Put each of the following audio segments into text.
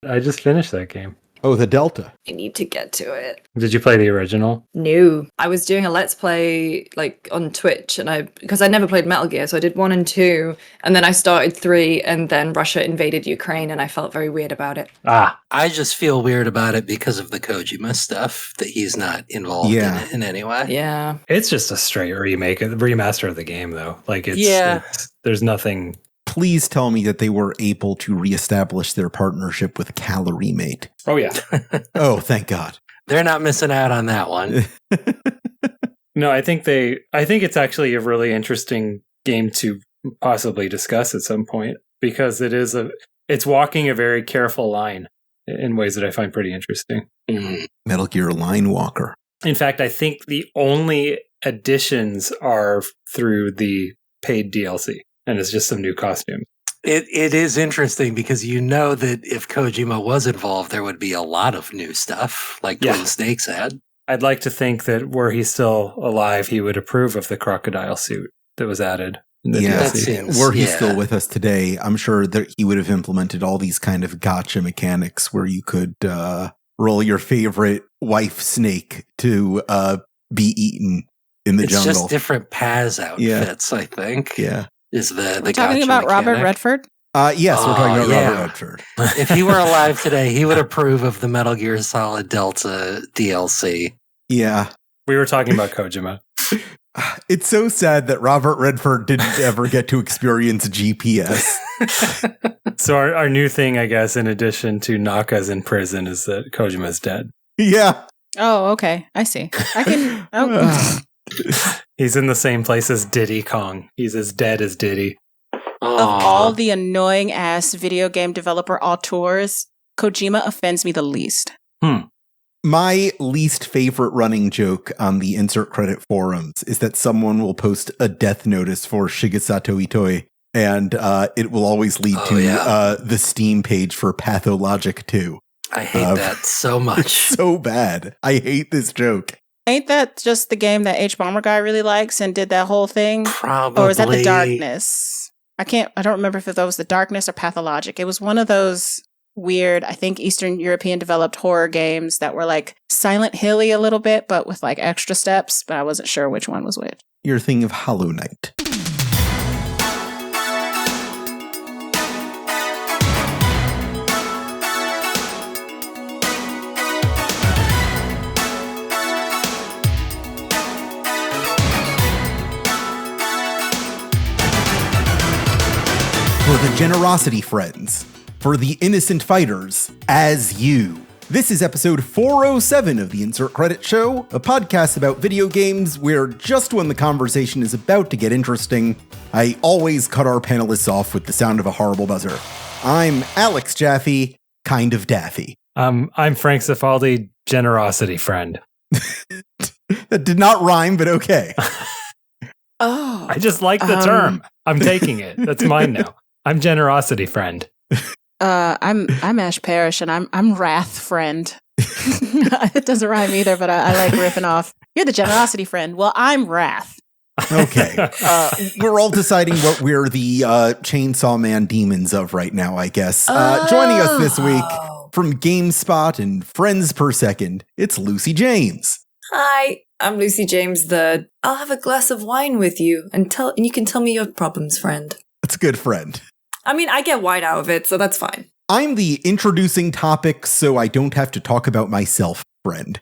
I just finished that game. Oh, the Delta. I need to get to it. Did you play the original? No. I was doing a Let's Play like on Twitch because I never played Metal Gear, so I did 1 and 2, and then I started 3, and then Russia invaded Ukraine, and I felt very weird about it. I just feel weird about it because of the Kojima stuff, that he's not involved in it in any way. Yeah. It's just a straight remaster of the game, though. Like, there's nothing... Please tell me that they were able to reestablish their partnership with Calorie Mate. Oh, yeah. Oh, thank God. They're not missing out on that one. No, I think it's actually a really interesting game to possibly discuss at some point, because it's walking a very careful line in ways that I find pretty interesting. Mm. Metal Gear Line Walker. In fact, I think the only additions are through the paid DLC. And it's just some new costumes. It is interesting because you know that if Kojima was involved, there would be a lot of new stuff, like Twin Snakes had. I'd like to think that were he still alive, he would approve of the crocodile suit that was added. Were he still with us today, I'm sure that he would have implemented all these kind of gotcha mechanics where you could roll your favorite wife snake to be eaten in the jungle. It's just different Paz outfits, I think. Yeah. Is the talking about mechanic. Robert Redford? Yes, we're talking about Robert Redford. If he were alive today, he would approve of the Metal Gear Solid Delta DLC. Yeah. We were talking about Kojima. It's so sad that Robert Redford didn't ever get to experience GPS. So our new thing, I guess, in addition to Naka's in prison, is that Kojima's dead. Yeah. Oh, okay. I see. I can... Oh. He's in the same place as Diddy Kong. He's as dead as Diddy. Of all the annoying ass video game developer auteurs, Kojima offends me the least. My least favorite running joke on the Insert Credit forums is that someone will post a death notice for Shigesato Itoi, and it will always lead to the Steam page for Pathologic 2. I hate that so much. So bad. I hate this joke. Ain't that just the game that H-Bomber guy really likes and did that whole thing? Probably. Or is that the Darkness? I don't remember if that was the Darkness or Pathologic. It was one of those weird, I think Eastern European developed horror games that were like Silent Hilly a little bit, but with like extra steps, but I wasn't sure which one was which. You're thinking of Hollow Knight. For the generosity friends, for the innocent fighters, as you. This is episode 407 of the Insert Credit Show, a podcast about video games where just when the conversation is about to get interesting, I always cut our panelists off with the sound of a horrible buzzer. I'm Alex Jaffe, kind of daffy. I'm Frank Cifaldi, generosity friend. That did not rhyme, but okay. Oh. I just like the term. I'm taking it. That's mine now. I'm generosity friend. I'm Ash Parrish, and I'm Wrath friend. It doesn't rhyme either, but I like ripping off. You're the generosity friend. Well, I'm Wrath. Okay. We're all deciding what we're the Chainsaw Man demons of right now, I guess. Joining us this week from GameSpot and Friends Per Second, it's Lucy James. Hi, I'm Lucy James, the I'll have a glass of wine with you and you can tell me your problems, friend. That's a good friend. I mean, I get wine out of it, so that's fine. I'm the introducing topic so I don't have to talk about myself friend.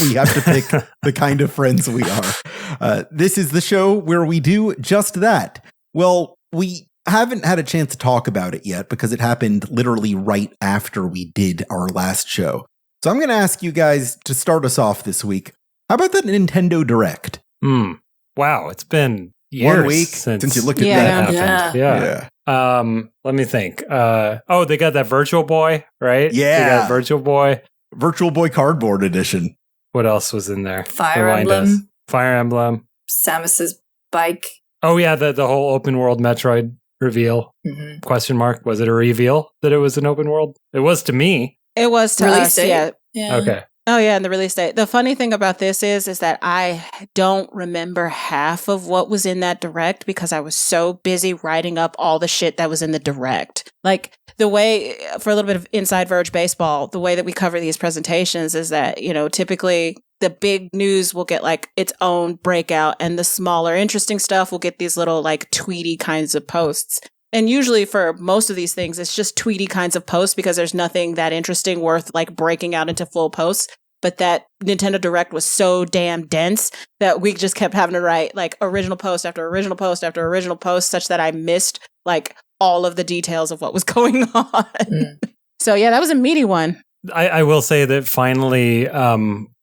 We have to pick the kind of friends we are. This is the show where we do just that. Well, we haven't had a chance to talk about it yet because it happened literally right after we did our last show. So I'm going to ask you guys to start us off this week. How about the Nintendo Direct? Wow, it's been years 1 week since you looked at that. Yeah. Let me think. They got that Virtual Boy, right? Yeah. They got Virtual Boy. Virtual Boy Cardboard Edition. What else was in there? Fire Emblem. Fire Emblem. Samus's bike. Oh yeah, the whole open world Metroid reveal. Mm-hmm. Question mark. Was it a reveal that it was an open world? It was to me. It was to Release us, date? yeah. Okay. Oh yeah, and the release date. The funny thing about this is that I don't remember half of what was in that direct because I was so busy writing up all the shit that was in the direct. Like the way, for a little bit of inside Verge baseball, the way that we cover these presentations is that, typically the big news will get like its own breakout and the smaller interesting stuff will get these little like tweety kinds of posts. And usually for most of these things, it's just tweety kinds of posts because there's nothing that interesting worth like breaking out into full posts. But that Nintendo Direct was so damn dense that we just kept having to write like original post after original post after original post, such that I missed like all of the details of what was going on. So yeah, that was a meaty one. I will say that finally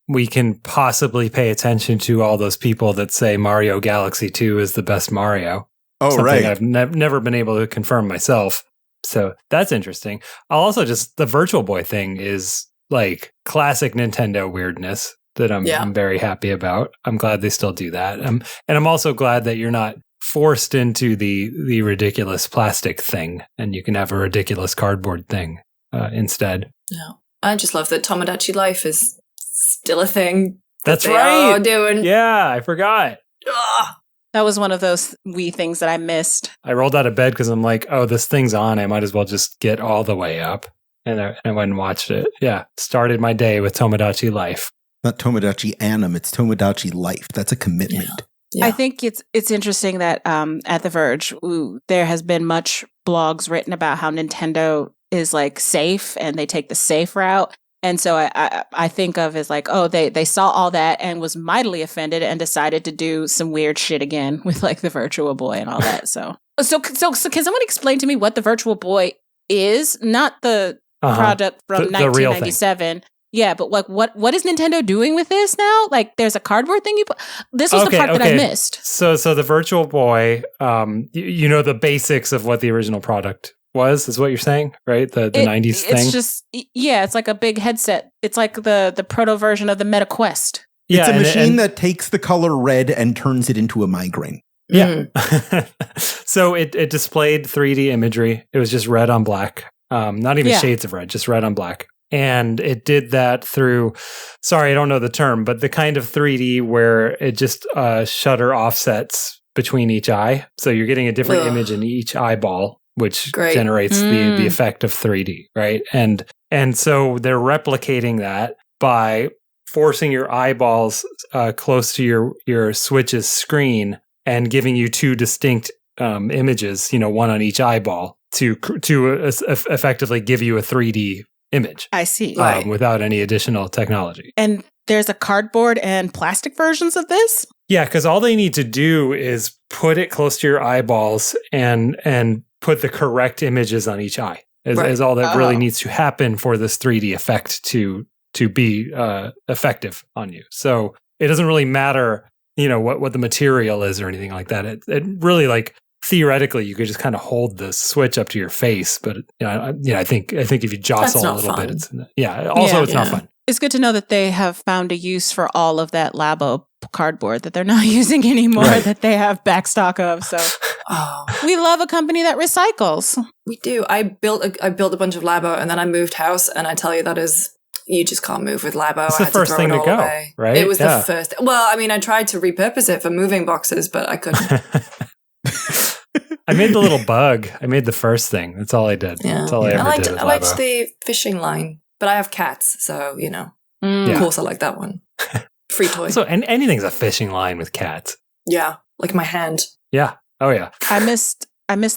we can possibly pay attention to all those people that say Mario Galaxy 2 is the best Mario. Oh, Something right. I've never been able to confirm myself. So that's interesting. I'll also just, the Virtual Boy thing is like classic Nintendo weirdness that I'm very happy about. I'm glad they still do that. And I'm also glad that you're not forced into the ridiculous plastic thing and you can have a ridiculous cardboard thing instead. No, I just love that Tomodachi Life is still a thing. That's they right. are doing. Yeah, I forgot. Ugh. That was one of those wee things that I missed. I rolled out of bed because I'm like, oh, this thing's on. I might as well just get all the way up. And I went and watched it. Yeah. Started my day with Tomodachi Life. Not Tomodachi Anime, it's Tomodachi Life. That's a commitment. Yeah. I think it's interesting that at The Verge, there has been much blogs written about how Nintendo is like safe and they take the safe route. And so I think of as like, oh, they saw all that and was mightily offended and decided to do some weird shit again with like the Virtual Boy and all that. So can someone explain to me what the Virtual Boy is? Not the product from 1997. Yeah, but like what is Nintendo doing with this now? Like there's a cardboard thing you put. This was the part that I missed. So the Virtual Boy, you know the basics of what the original product is what you're saying, right? The 90s thing. It's just it's like a big headset. It's like the proto version of the Meta Quest. It's a machine that takes the color red and turns it into a migraine. Yeah. So it displayed 3D imagery. It was just red on black. Not even shades of red, just red on black. And it did that through, sorry, I don't know the term, but the kind of 3D where it just shutter offsets between each eye. So you're getting a different image in each eyeball, which generates the effect of 3D, right? And so they're replicating that by forcing your eyeballs close to your Switch's screen and giving you two distinct images, one on each eyeball to effectively give you a 3D image. I see. Without any additional technology. And there's a cardboard and plastic versions of this? Yeah, because all they need to do is put it close to your eyeballs and put the correct images on each eye. Is all that really needs to happen for this 3D effect to be effective on you. So it doesn't really matter, what the material is or anything like that. It really like theoretically you could just kind of hold the Switch up to your face, but I think if you jostle a little bit, it's not fun. It's good to know that they have found a use for all of that Labo cardboard that they're not using anymore, that they have backstock of. So we love a company that recycles. We do. I built a bunch of Labo and then I moved house, and I tell you you just can't move with Labo. It's the first thing to go, right? It was the first. Well, I mean, I tried to repurpose it for moving boxes, but I couldn't. I made the little bug. I made the first thing. That's all I did. Yeah. That's all I ever did with I liked the fishing line, but I have cats, so, of course I like that one. Free toy. So anything's a fishing line with cats. Yeah, like my hand. Yeah. Oh, yeah. I missed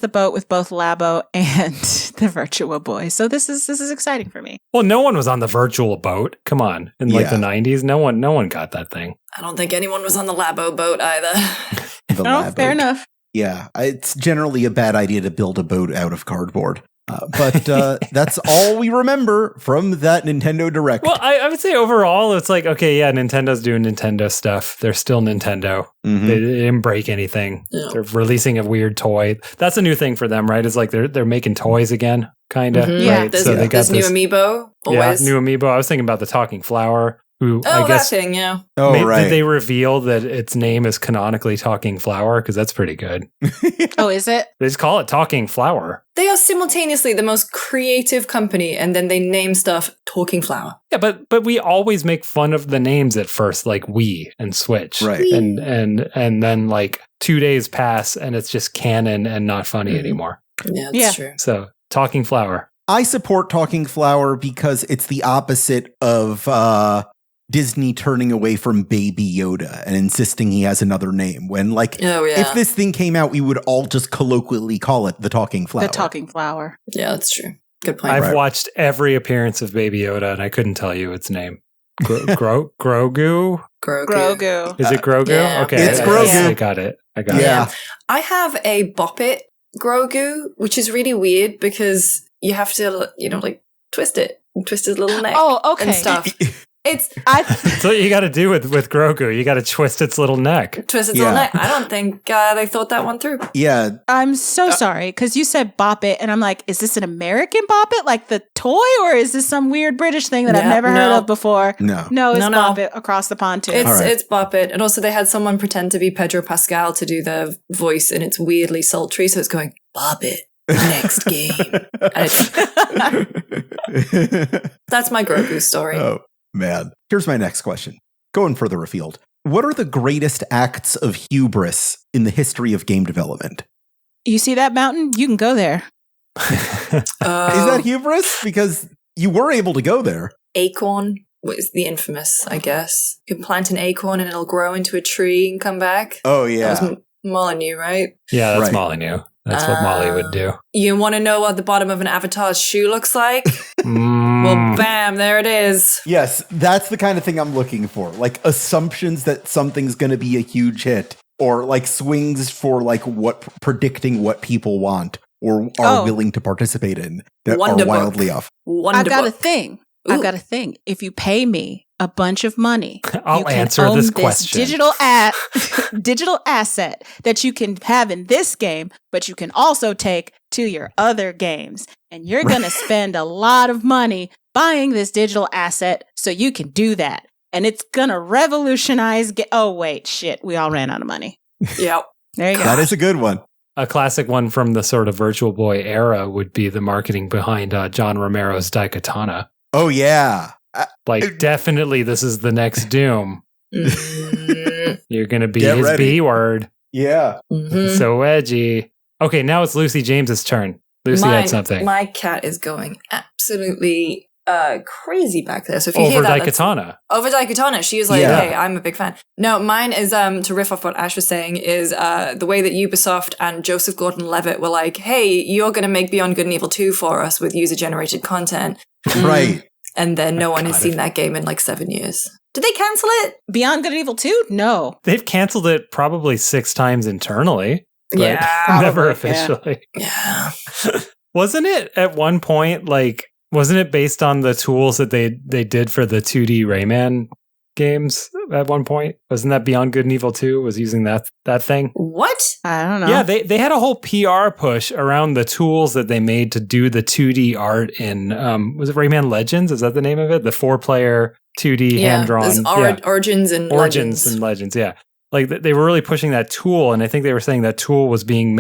the boat with both Labo and the Virtual Boy. So this is exciting for me. Well, no one was on the Virtual boat. Come on. In the 90s, no one got that thing. I don't think anyone was on the Labo boat either. No, fair enough. Yeah, it's generally a bad idea to build a boat out of cardboard. But that's all we remember from that Nintendo Direct. Well, I would say overall, it's like, okay, yeah, Nintendo's doing Nintendo stuff. They're still Nintendo. Mm-hmm. They didn't break anything. Yeah. They're releasing a weird toy. That's a new thing for them, right? It's like they're making toys again, kind of. Mm-hmm. Right? Yeah, they got new Amiibo. Always. Yeah, new Amiibo. I was thinking about the talking flower. I guess, that thing, yeah. Did they reveal that its name is canonically Talking Flower? Because that's pretty good. Oh, is it? They just call it Talking Flower. They are simultaneously the most creative company, and then they name stuff Talking Flower. Yeah, but we always make fun of the names at first, like Wii and Switch. Right. And then like 2 days pass and it's just canon and not funny anymore. Yeah, that's true. So Talking Flower. I support Talking Flower because it's the opposite of Disney turning away from Baby Yoda and insisting he has another name. When, like, if this thing came out, we would all just colloquially call it the Talking Flower. The Talking Flower. Yeah, that's true. Good point. I've watched every appearance of Baby Yoda and I couldn't tell you its name. Grogu? Grogu. Is it Grogu? Yeah. Okay. It's Grogu. I got it. Yeah. I have a Bop It Grogu, which is really weird because you have to, like, twist it and twist his little neck. Oh, okay. And stuff. That's what you got to do with Grogu. You got to twist its little neck. Twist its little neck. I don't think they thought that one through. Yeah. I'm so sorry because you said Bop It, and I'm like, is this an American Bop It, like the toy, or is this some weird British thing that I've never heard of before? No, it's Bop It across the pond too. It's Bop It, and also they had someone pretend to be Pedro Pascal to do the voice, and it's weirdly sultry, so it's going Bop It. Next game. That's my Grogu story. Oh, man. Here's my next question. Going further afield. What are the greatest acts of hubris in the history of game development? You see that mountain? You can go there. Is that hubris? Because you were able to go there. Acorn was the infamous, I guess. You can plant an acorn and it'll grow into a tree and come back. Oh, yeah. That was Molyneux, right? Yeah, that's Molyneux. That's what Molly would do. You want to know what the bottom of an avatar's shoe looks like? Well, bam, there it is. Yes, that's the kind of thing I'm looking for. Like assumptions that something's going to be a huge hit, or like swings for like predicting what people want or are willing to participate in that are wildly off. I've got a thing. If you pay me a bunch of money, I'll answer this question. Digital asset that you can have in this game, but you can also take to your other games. And you're going to spend a lot of money buying this digital asset so you can do that. And it's going to revolutionize. Oh, wait, shit. We all ran out of money. Yep. There you go. That is a good one. A classic one from the sort of Virtual Boy era would be the marketing behind John Romero's Daikatana. Oh, yeah. Definitely this is the next Doom. You're going to be his ready. B word. Yeah. Mm-hmm. So edgy. Okay, now it's Lucy James's turn. Lucy had something. My cat is going absolutely crazy back there. So if you hear that, over Daikatana, she was like, "Hey, I'm a big fan." No, mine is to riff off what Ash was saying is the way that Ubisoft and Joseph Gordon-Levitt were like, "Hey, you're going to make Beyond Good and Evil 2 for us with user-generated content." Right. And then no one has seen that game in like 7 years. Did they cancel it? Beyond Good and Evil 2? No. They've canceled it probably 6 times internally. Yeah. Never officially. Yeah. Wasn't it at one point, wasn't it based on the tools that they did for the 2D Rayman games at one point? Wasn't that Beyond Good and Evil 2 was using that thing? What? I don't know. Yeah, they had a whole PR push around the tools that they made to do the 2D art in, was it Rayman Legends? Is that the name of it? The 4-player 2D hand-drawn. Origins and Legends, yeah. Like they were really pushing that tool, and I think they were saying that tool was being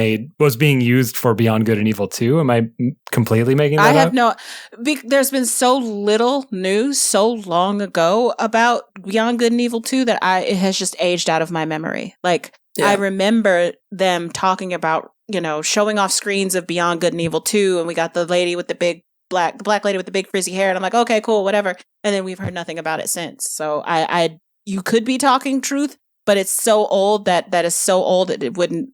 used for Beyond Good and Evil 2. Am I completely making that up? I have no. There's been so little news so long ago about Beyond Good and Evil 2 that it has just aged out of my memory. I remember them talking about showing off screens of Beyond Good and Evil 2, and we got the lady with the black lady with the big frizzy hair, and I'm like, okay, cool, whatever. And then we've heard nothing about it since. So you could be talking truth. But it's so old that is so old that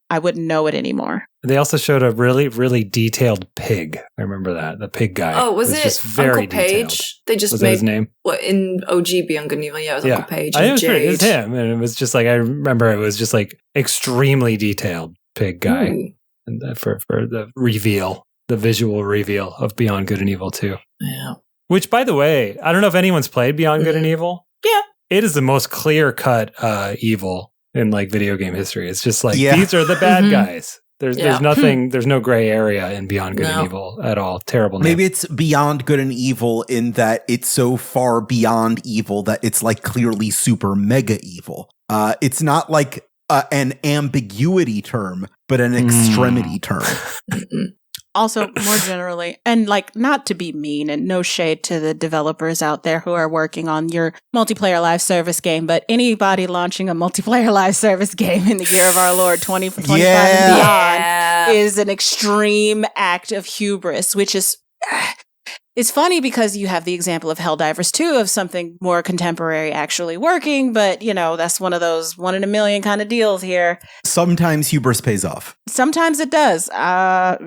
I wouldn't know it anymore. They also showed a really, really detailed pig. I remember that. The pig guy. Oh, was it just very Uncle Page? Detailed. They just was made his name. What in OG Beyond Good and Evil? Yeah, it was Uncle Page. I And think it was Jade. him. And it was just I remember it was just extremely detailed pig guy. And for the reveal, the visual reveal of Beyond Good and Evil 2. Yeah. Which, by the way, I don't know if anyone's played Beyond Good and Evil. Yeah. It is the most clear-cut evil in video game history. It's just these are the bad guys. There's nothing, there's no gray area in Beyond Good and Evil at all. Terrible name. Maybe it's Beyond Good and Evil in that it's so far beyond evil that it's clearly super mega evil. It's not an ambiguity term, but an extremity term. Also, more generally, and like not to be mean and no shade to the developers out there who are working on your multiplayer live service game, but anybody launching a multiplayer live service game in the year of our Lord 2025 and beyond is an extreme act of hubris, which is... It's funny because you have the example of Helldivers 2 of something more contemporary actually working, but, you know, that's one of those 1 in a million kind of deals here. Sometimes hubris pays off. Sometimes it does. I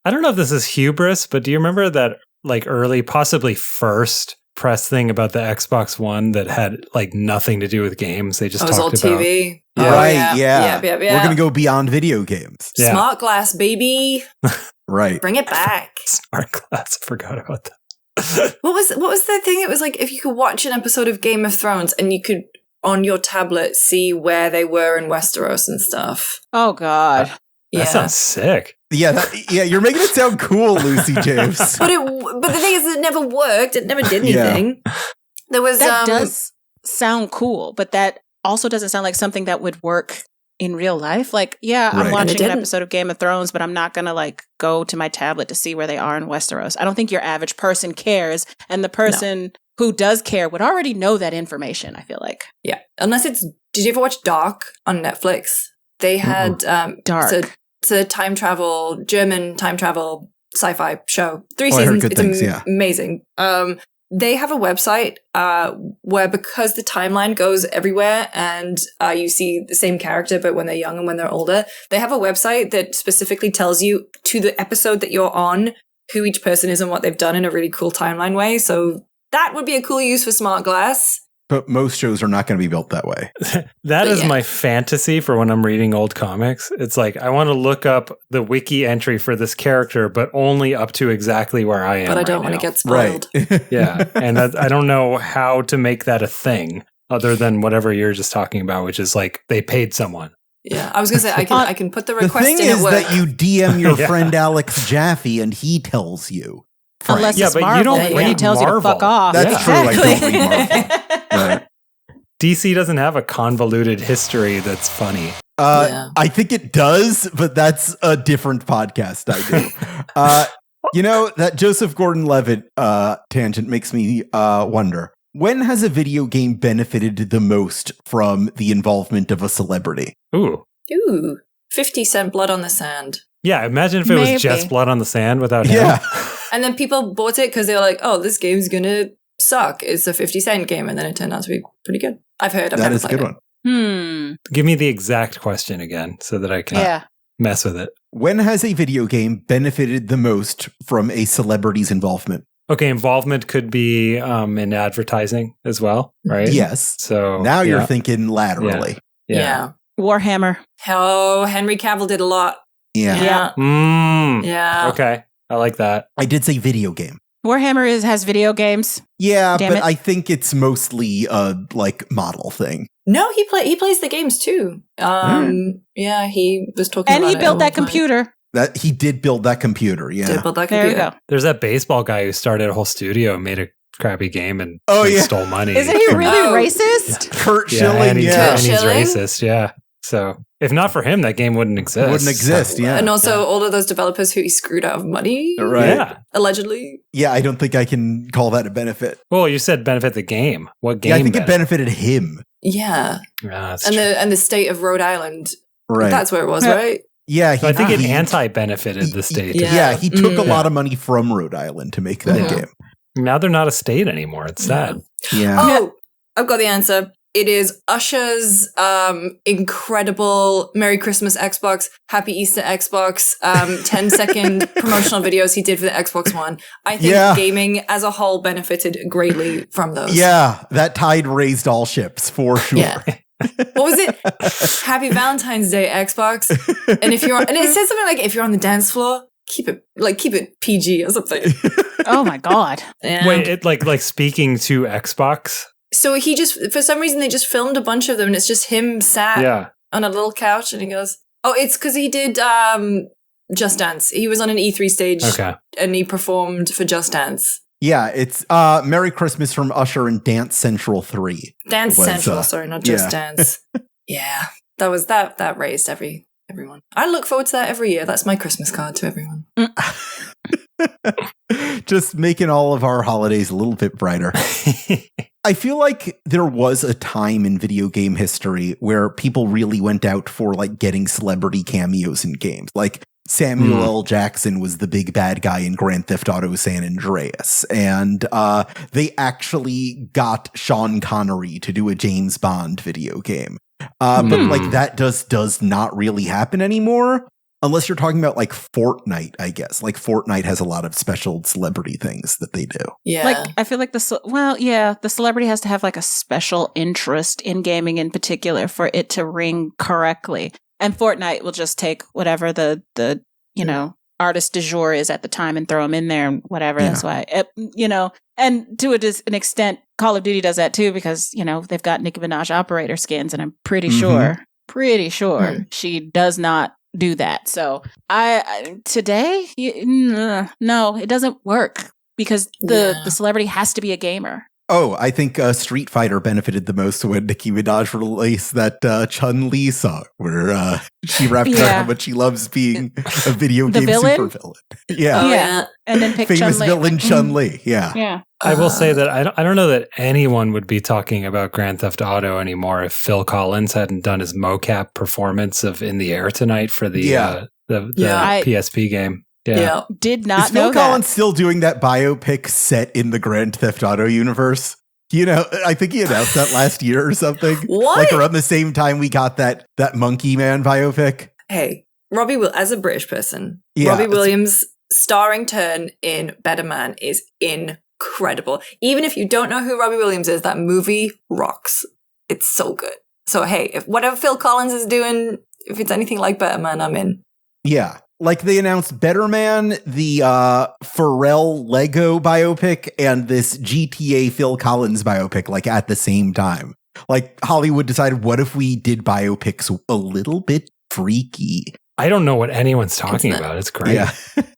don't know if this is hubris, but do you remember that like early, possibly first press thing about the Xbox One that had like nothing to do with games? They just talked about TV. Yeah. Oh, right, yeah. We're going to go beyond video games. Yeah. Smart glass, baby. Right. Bring it back. Smart glass. I forgot about that. What was the thing? It was like if you could watch an episode of Game of Thrones and you could on your tablet see where they were in Westeros and stuff. Oh God. That sounds sick. Yeah, you're making it sound cool, Lucy James. But the thing is, it never worked. It never did anything. Yeah. There was that does sound cool, but that also doesn't sound like something that would work in real life. Like, I'm watching an episode of Game of Thrones, but I'm not going to like go to my tablet to see where they are in Westeros. I don't think your average person cares. And the person who does care would already know that information, I feel like. Yeah. Unless it's, did you ever watch Dark on Netflix? They had Dark. It's a German time travel sci-fi show. 3 seasons. It's amazing. They have a website where, because the timeline goes everywhere and you see the same character but when they're young and when they're older, they have a website that specifically tells you to the episode that you're on who each person is and what they've done in a really cool timeline way. So that would be a cool use for smart glass. But most shows are not going to be built that way. That is my fantasy for when I'm reading old comics. It's like, I want to look up the wiki entry for this character, but only up to exactly where I am. But I don't want to get spoiled. Right. Yeah. And I don't know how to make that a thing other than whatever you're just talking about, which is like they paid someone. Yeah. I was going to say, I can put the request in. The thing is at work. that you DM your friend Alex Jaffe and he tells you. Frank. Unless it's Marvel, but you don't when he tells you to fuck off. That's true. I don't read Marvel. Right. DC doesn't have a convoluted history that's funny. I think it does, but that's a different podcast I do. You know, that Joseph Gordon-Levitt tangent makes me wonder, when has a video game benefited the most from the involvement of a celebrity? Ooh. 50 Cent Blood on the Sand. Yeah, imagine if it was just Blood on the Sand without him. And then people bought it because they were like, oh, this game's going to suck. It's a 50 Cent game. And then it turned out to be pretty good. I've heard. That is a good one. Give me the exact question again so that I can mess with it. When has a video game benefited the most from a celebrity's involvement? Okay, involvement could be in advertising as well, right? Yes. So now you're thinking laterally. Yeah. Warhammer. Oh, Henry Cavill did a lot. Yeah. Yeah. Okay. I like that. I did say video game. Warhammer has video games. Yeah, but I think it's mostly a like model thing. No, he plays the games too. Yeah, he was talking about it. And he built that computer. That he did build that computer, There you go. There's that baseball guy who started a whole studio and made a crappy game and stole money. Isn't he really racist? Kurt Schilling, and he's racist, So if not for him, that game wouldn't exist. And also all of those developers who he screwed out of money. Right. Yeah. Allegedly. Yeah, I don't think I can call that a benefit. Well, you said benefit the game. What game? Yeah, I think it benefited him. Yeah. That's and the state of Rhode Island. Right. That's where it was, right? Yeah, I think it anti-benefited the state. Yeah, he took a lot of money from Rhode Island to make that game. Now they're not a state anymore. It's sad. Yeah. Oh, I've got the answer. It is Usher's incredible Merry Christmas Xbox, Happy Easter Xbox, 10-second promotional videos he did for the Xbox One. I think gaming as a whole benefited greatly from those. Yeah, that tide raised all ships for sure. Yeah. What was it? Happy Valentine's Day, Xbox. And it says something like, if you're on the dance floor, keep it PG or something. Oh my God. And wait, it like speaking to Xbox? So he just, for some reason, they just filmed a bunch of them and it's just him sat on a little couch and he goes, oh, it's because he did Just Dance. He was on an E3 stage and he performed for Just Dance. Yeah, it's Merry Christmas from Usher and Dance Central 3. Dance Central, sorry, not Just Dance. Yeah, that raised every everyone. I look forward to that every year. That's my Christmas card to everyone. Just making all of our holidays a little bit brighter. I feel like there was a time in video game history where people really went out for like getting celebrity cameos in games. Like Samuel L. Jackson was the big bad guy in Grand Theft Auto San Andreas. And they actually got Sean Connery to do a James Bond video game. But like that does not really happen anymore. Unless you're talking about like Fortnite, I guess. Like Fortnite has a lot of special celebrity things that they do. Yeah. Like I feel like the celebrity has to have like a special interest in gaming in particular for it to ring correctly. And Fortnite will just take whatever the artist du jour is at the time and throw them in there and whatever. Yeah. That's why, and to an extent, Call of Duty does that too because, they've got Nicki Minaj operator skins and I'm pretty sure she does not do that. So today, no, it doesn't work because the celebrity has to be a gamer. Oh, I think Street Fighter benefited the most when Nicki Minaj released that Chun-Li song where she rapped about how much she loves being a video game supervillain. Yeah. And then pick famous Chun-Li. villain Chun-Li. Yeah. I will say that I don't know that anyone would be talking about Grand Theft Auto anymore if Phil Collins hadn't done his mocap performance of In the Air Tonight for the PSP game. Yeah. Did not Is Phil Collins still doing that biopic set in the Grand Theft Auto universe? I think he announced that last year or something. What? Like around the same time we got that Monkey Man biopic. Hey, as a British person, Robbie Williams' starring turn in Better Man is incredible. Even if you don't know who Robbie Williams is, that movie rocks. It's so good. So hey, if whatever Phil Collins is doing, if it's anything like Better Man, I'm in. Yeah. Like they announced Better Man, the Pharrell Lego biopic, and this GTA Phil Collins biopic, like at the same time. Like Hollywood decided, what if we did biopics a little bit freaky? I don't know what anyone's talking about. It's great. Yeah.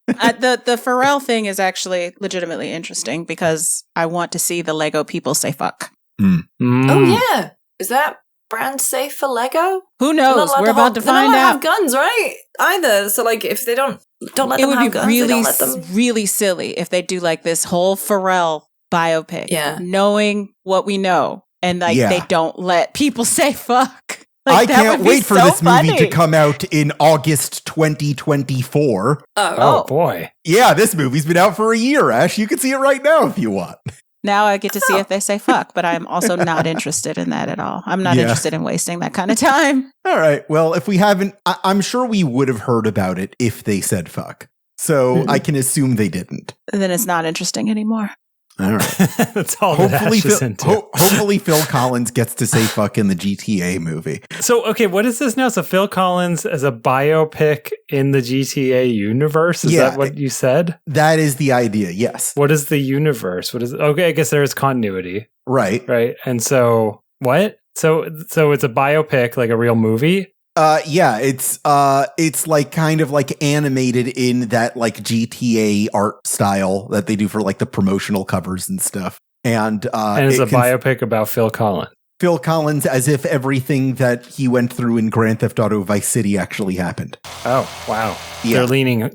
The Pharrell thing is actually legitimately interesting because I want to see the Lego people say fuck. Oh yeah. Is that brand safe for Lego? Who knows? We're about to find out. They don't have guns, right? Either. So like if they don't let them have guns, they don't let them. It would be really silly if they do like this whole Pharrell biopic, knowing what we know, and like they don't let people say fuck. Like, I can't wait for this movie to come out in August 2024. Oh boy. Yeah, this movie's been out for a year, Ash. You can see it right now if you want. Now I get to see if they say fuck, but I'm also not interested in that at all. I'm not interested in wasting that kind of time. All right. Well, if we haven't, I'm sure we would have heard about it if they said fuck. So I can assume they didn't. Then it's not interesting anymore. All right. That's all hopefully Phil Collins gets to say fuck in the GTA movie. So, okay, what is this now? So Phil Collins as a biopic in the GTA universe? Is that what you said? That is the idea, yes. What is the universe? Okay, I guess there is continuity. Right. Right. And so, what? So it's a biopic, like a real movie? It's like kind of like animated in that like GTA art style that they do for like the promotional covers and stuff. And it's a biopic about Phil Collins. Phil Collins, as if everything that he went through in Grand Theft Auto Vice City actually happened. Oh, wow. Yeah.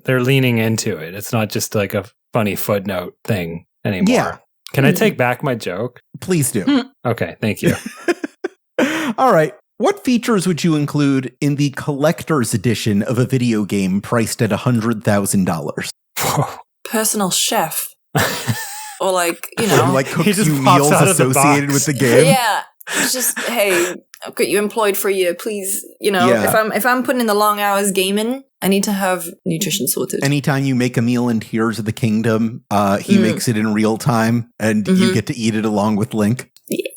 They're leaning into it. It's not just like a funny footnote thing anymore. Yeah. Can I take back my joke? Please do. Okay, thank you. All right. What features would you include in the collector's edition of a video game priced at $100,000? Personal chef. Or like, like cooks you meals associated with the game. Yeah. It's just, hey, I've got you employed for a year, please. If I'm putting in the long hours gaming, I need to have nutrition sorted. Anytime you make a meal in Tears of the Kingdom, he makes it in real time and you get to eat it along with Link. Yeah.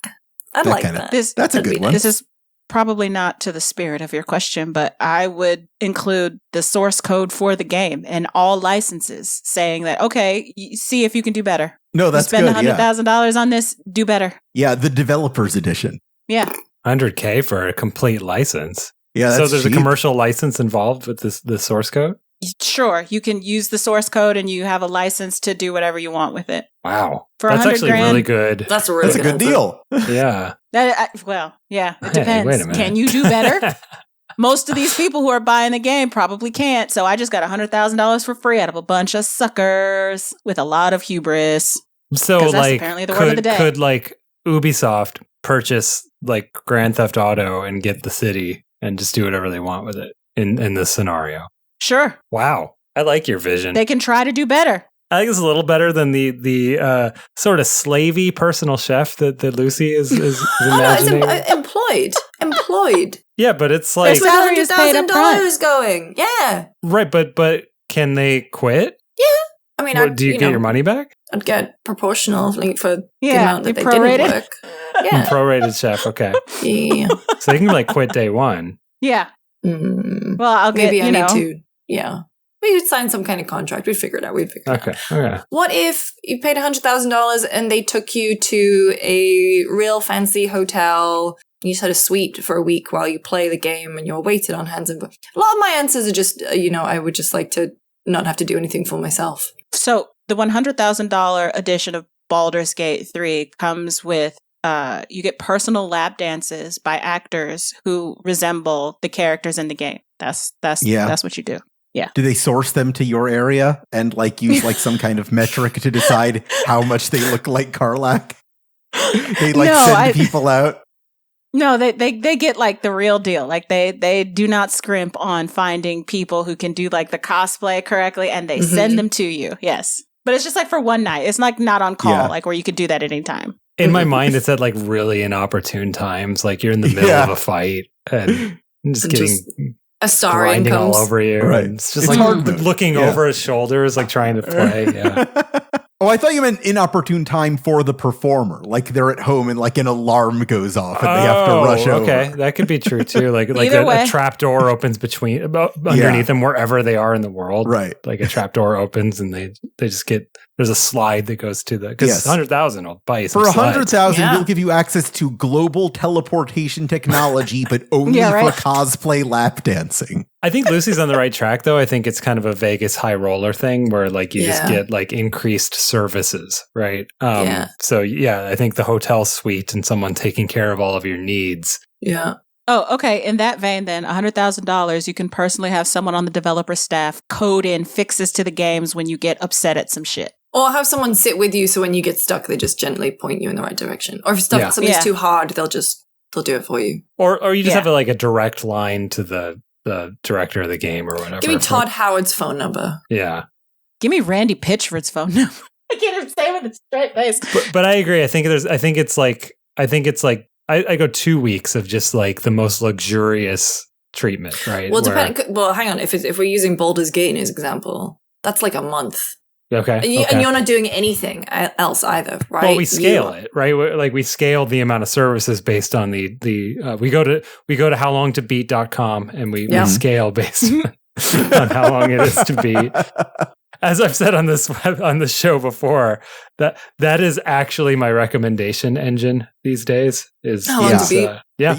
I'd like that. That's a good one. This is probably not to the spirit of your question, but I would include the source code for the game and all licenses saying that, okay, see if you can do better. No, that's good. Spend $100,000 on this, do better. Yeah, the developer's edition. Yeah. $100K for a complete license. Yeah, so there's cheap. A commercial license involved with the source code? Sure, you can use the source code and you have a license to do whatever you want with it. Wow. That's actually really good. That's a good deal. Yeah. It depends. Wait a minute. Can you do better? most of these people who are buying the game probably can't. So I just got $100,000 for free out of a bunch of suckers with a lot of hubris. So like, apparently the word of the day. Could like Ubisoft purchase like Grand Theft Auto and get the city and just do whatever they want with it in this scenario? Sure. Wow. I like your vision. They can try to do better. I think it's a little better than the sort of slavey personal chef that Lucy is imagining. Employed. Yeah, but it's like $100,000 going. Yeah. Right, but can they quit? Yeah. I mean, do you get your money back? I'd get proportional for the amount that they didn't work. Yeah. Prorated chef, okay. Yeah. So they can like quit day one. Yeah. Well, I'll get, maybe I need to. Yeah. We would sign some kind of contract. We'd figure it out. Okay. What if you paid $100,000 and they took you to a real fancy hotel? You just had a suite for a week while you play the game and you're waited on hands and foot. A lot of my answers are just, I would just like to not have to do anything for myself. So the $100,000 edition of Baldur's Gate 3 comes with you get personal lap dances by actors who resemble the characters in the game. That's what you do. Yeah. Do they source them to your area and like use like some kind of metric to decide how much they look like Karlach? They send people out. No, they get like the real deal. Like they do not scrimp on finding people who can do like the cosplay correctly, and they send them to you. Yes. But it's just like for one night. It's like not on call, like where you could do that at any time. In my mind, it's at like really inopportune times. Like you're in the middle of a fight and just getting a star grinding all over you. Right. And it's just like looking over his shoulders, like trying to play. Yeah. Oh, I thought you meant inopportune time for the performer. Like they're at home and like an alarm goes off and they have to rush over. Okay, that could be true too. Like a trap door opens underneath them wherever they are in the world. Right. Like a trap door opens and they just get, there's a slide that goes to the, because 100,000 will buy you some for 100,000, we'll give you access to global teleportation technology, but only for cosplay lap dancing. I think Lucy's on the right track, though. I think it's kind of a Vegas high roller thing where like you just get like increased services, right? So I think the hotel suite and someone taking care of all of your needs. Yeah. Oh, okay. In that vein, then, $100,000, you can personally have someone on the developer staff code in fixes to the games when you get upset at some shit. Or have someone sit with you so when you get stuck, they just gently point you in the right direction. Or if something's too hard, they'll do it for you. Or you just have a direct line to the director of the game or whatever. Give me Todd Howard's phone number. Yeah. Give me Randy Pitchford's phone number. I can't even say it with a straight face. But I agree. I think it's like I go 2 weeks of just like the most luxurious treatment, right? Well, hang on. If we're using Baldur's Gate as an example, that's like a month. Okay. And you're not doing anything else either, right? Well, we scale it, right? Like we scale the amount of services based on the we go to howlongtobeat.com and we scale based on how long it is to beat. As I've said on the show before, that is actually my recommendation engine these days. Is how long to beat? I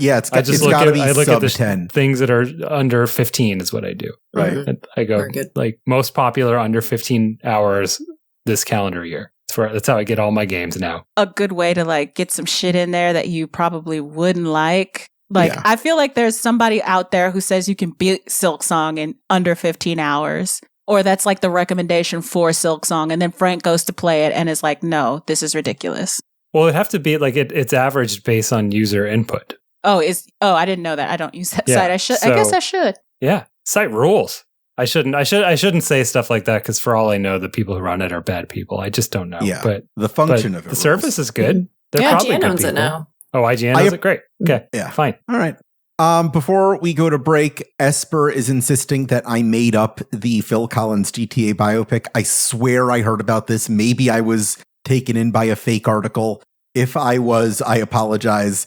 look at the 10 things that are under 15 is what I do. Right. And I go like most popular under 15 hours this calendar year. That's how I get all my games now. A good way to like get some shit in there that you probably wouldn't like. I feel like there's somebody out there who says you can beat Silksong in under 15 hours. Or that's like the recommendation for Silksong. And then Frank goes to play it and is like, no, this is ridiculous. Well, it'd have to be like it's averaged based on user input. I didn't know that. I don't use that site. I guess I should. Yeah. Site rules. I shouldn't say stuff like that because for all I know, the people who run it are bad people. I just don't know. Yeah. But the function of it. The service is good. They're probably IGN good owns it now. Oh, IGN owns it? Great. Okay. Yeah. Fine. All right. Before we go to break, Esper is insisting that I made up the Phil Collins GTA biopic. I swear I heard about this. Maybe I was taken in by a fake article. If I was, I apologize.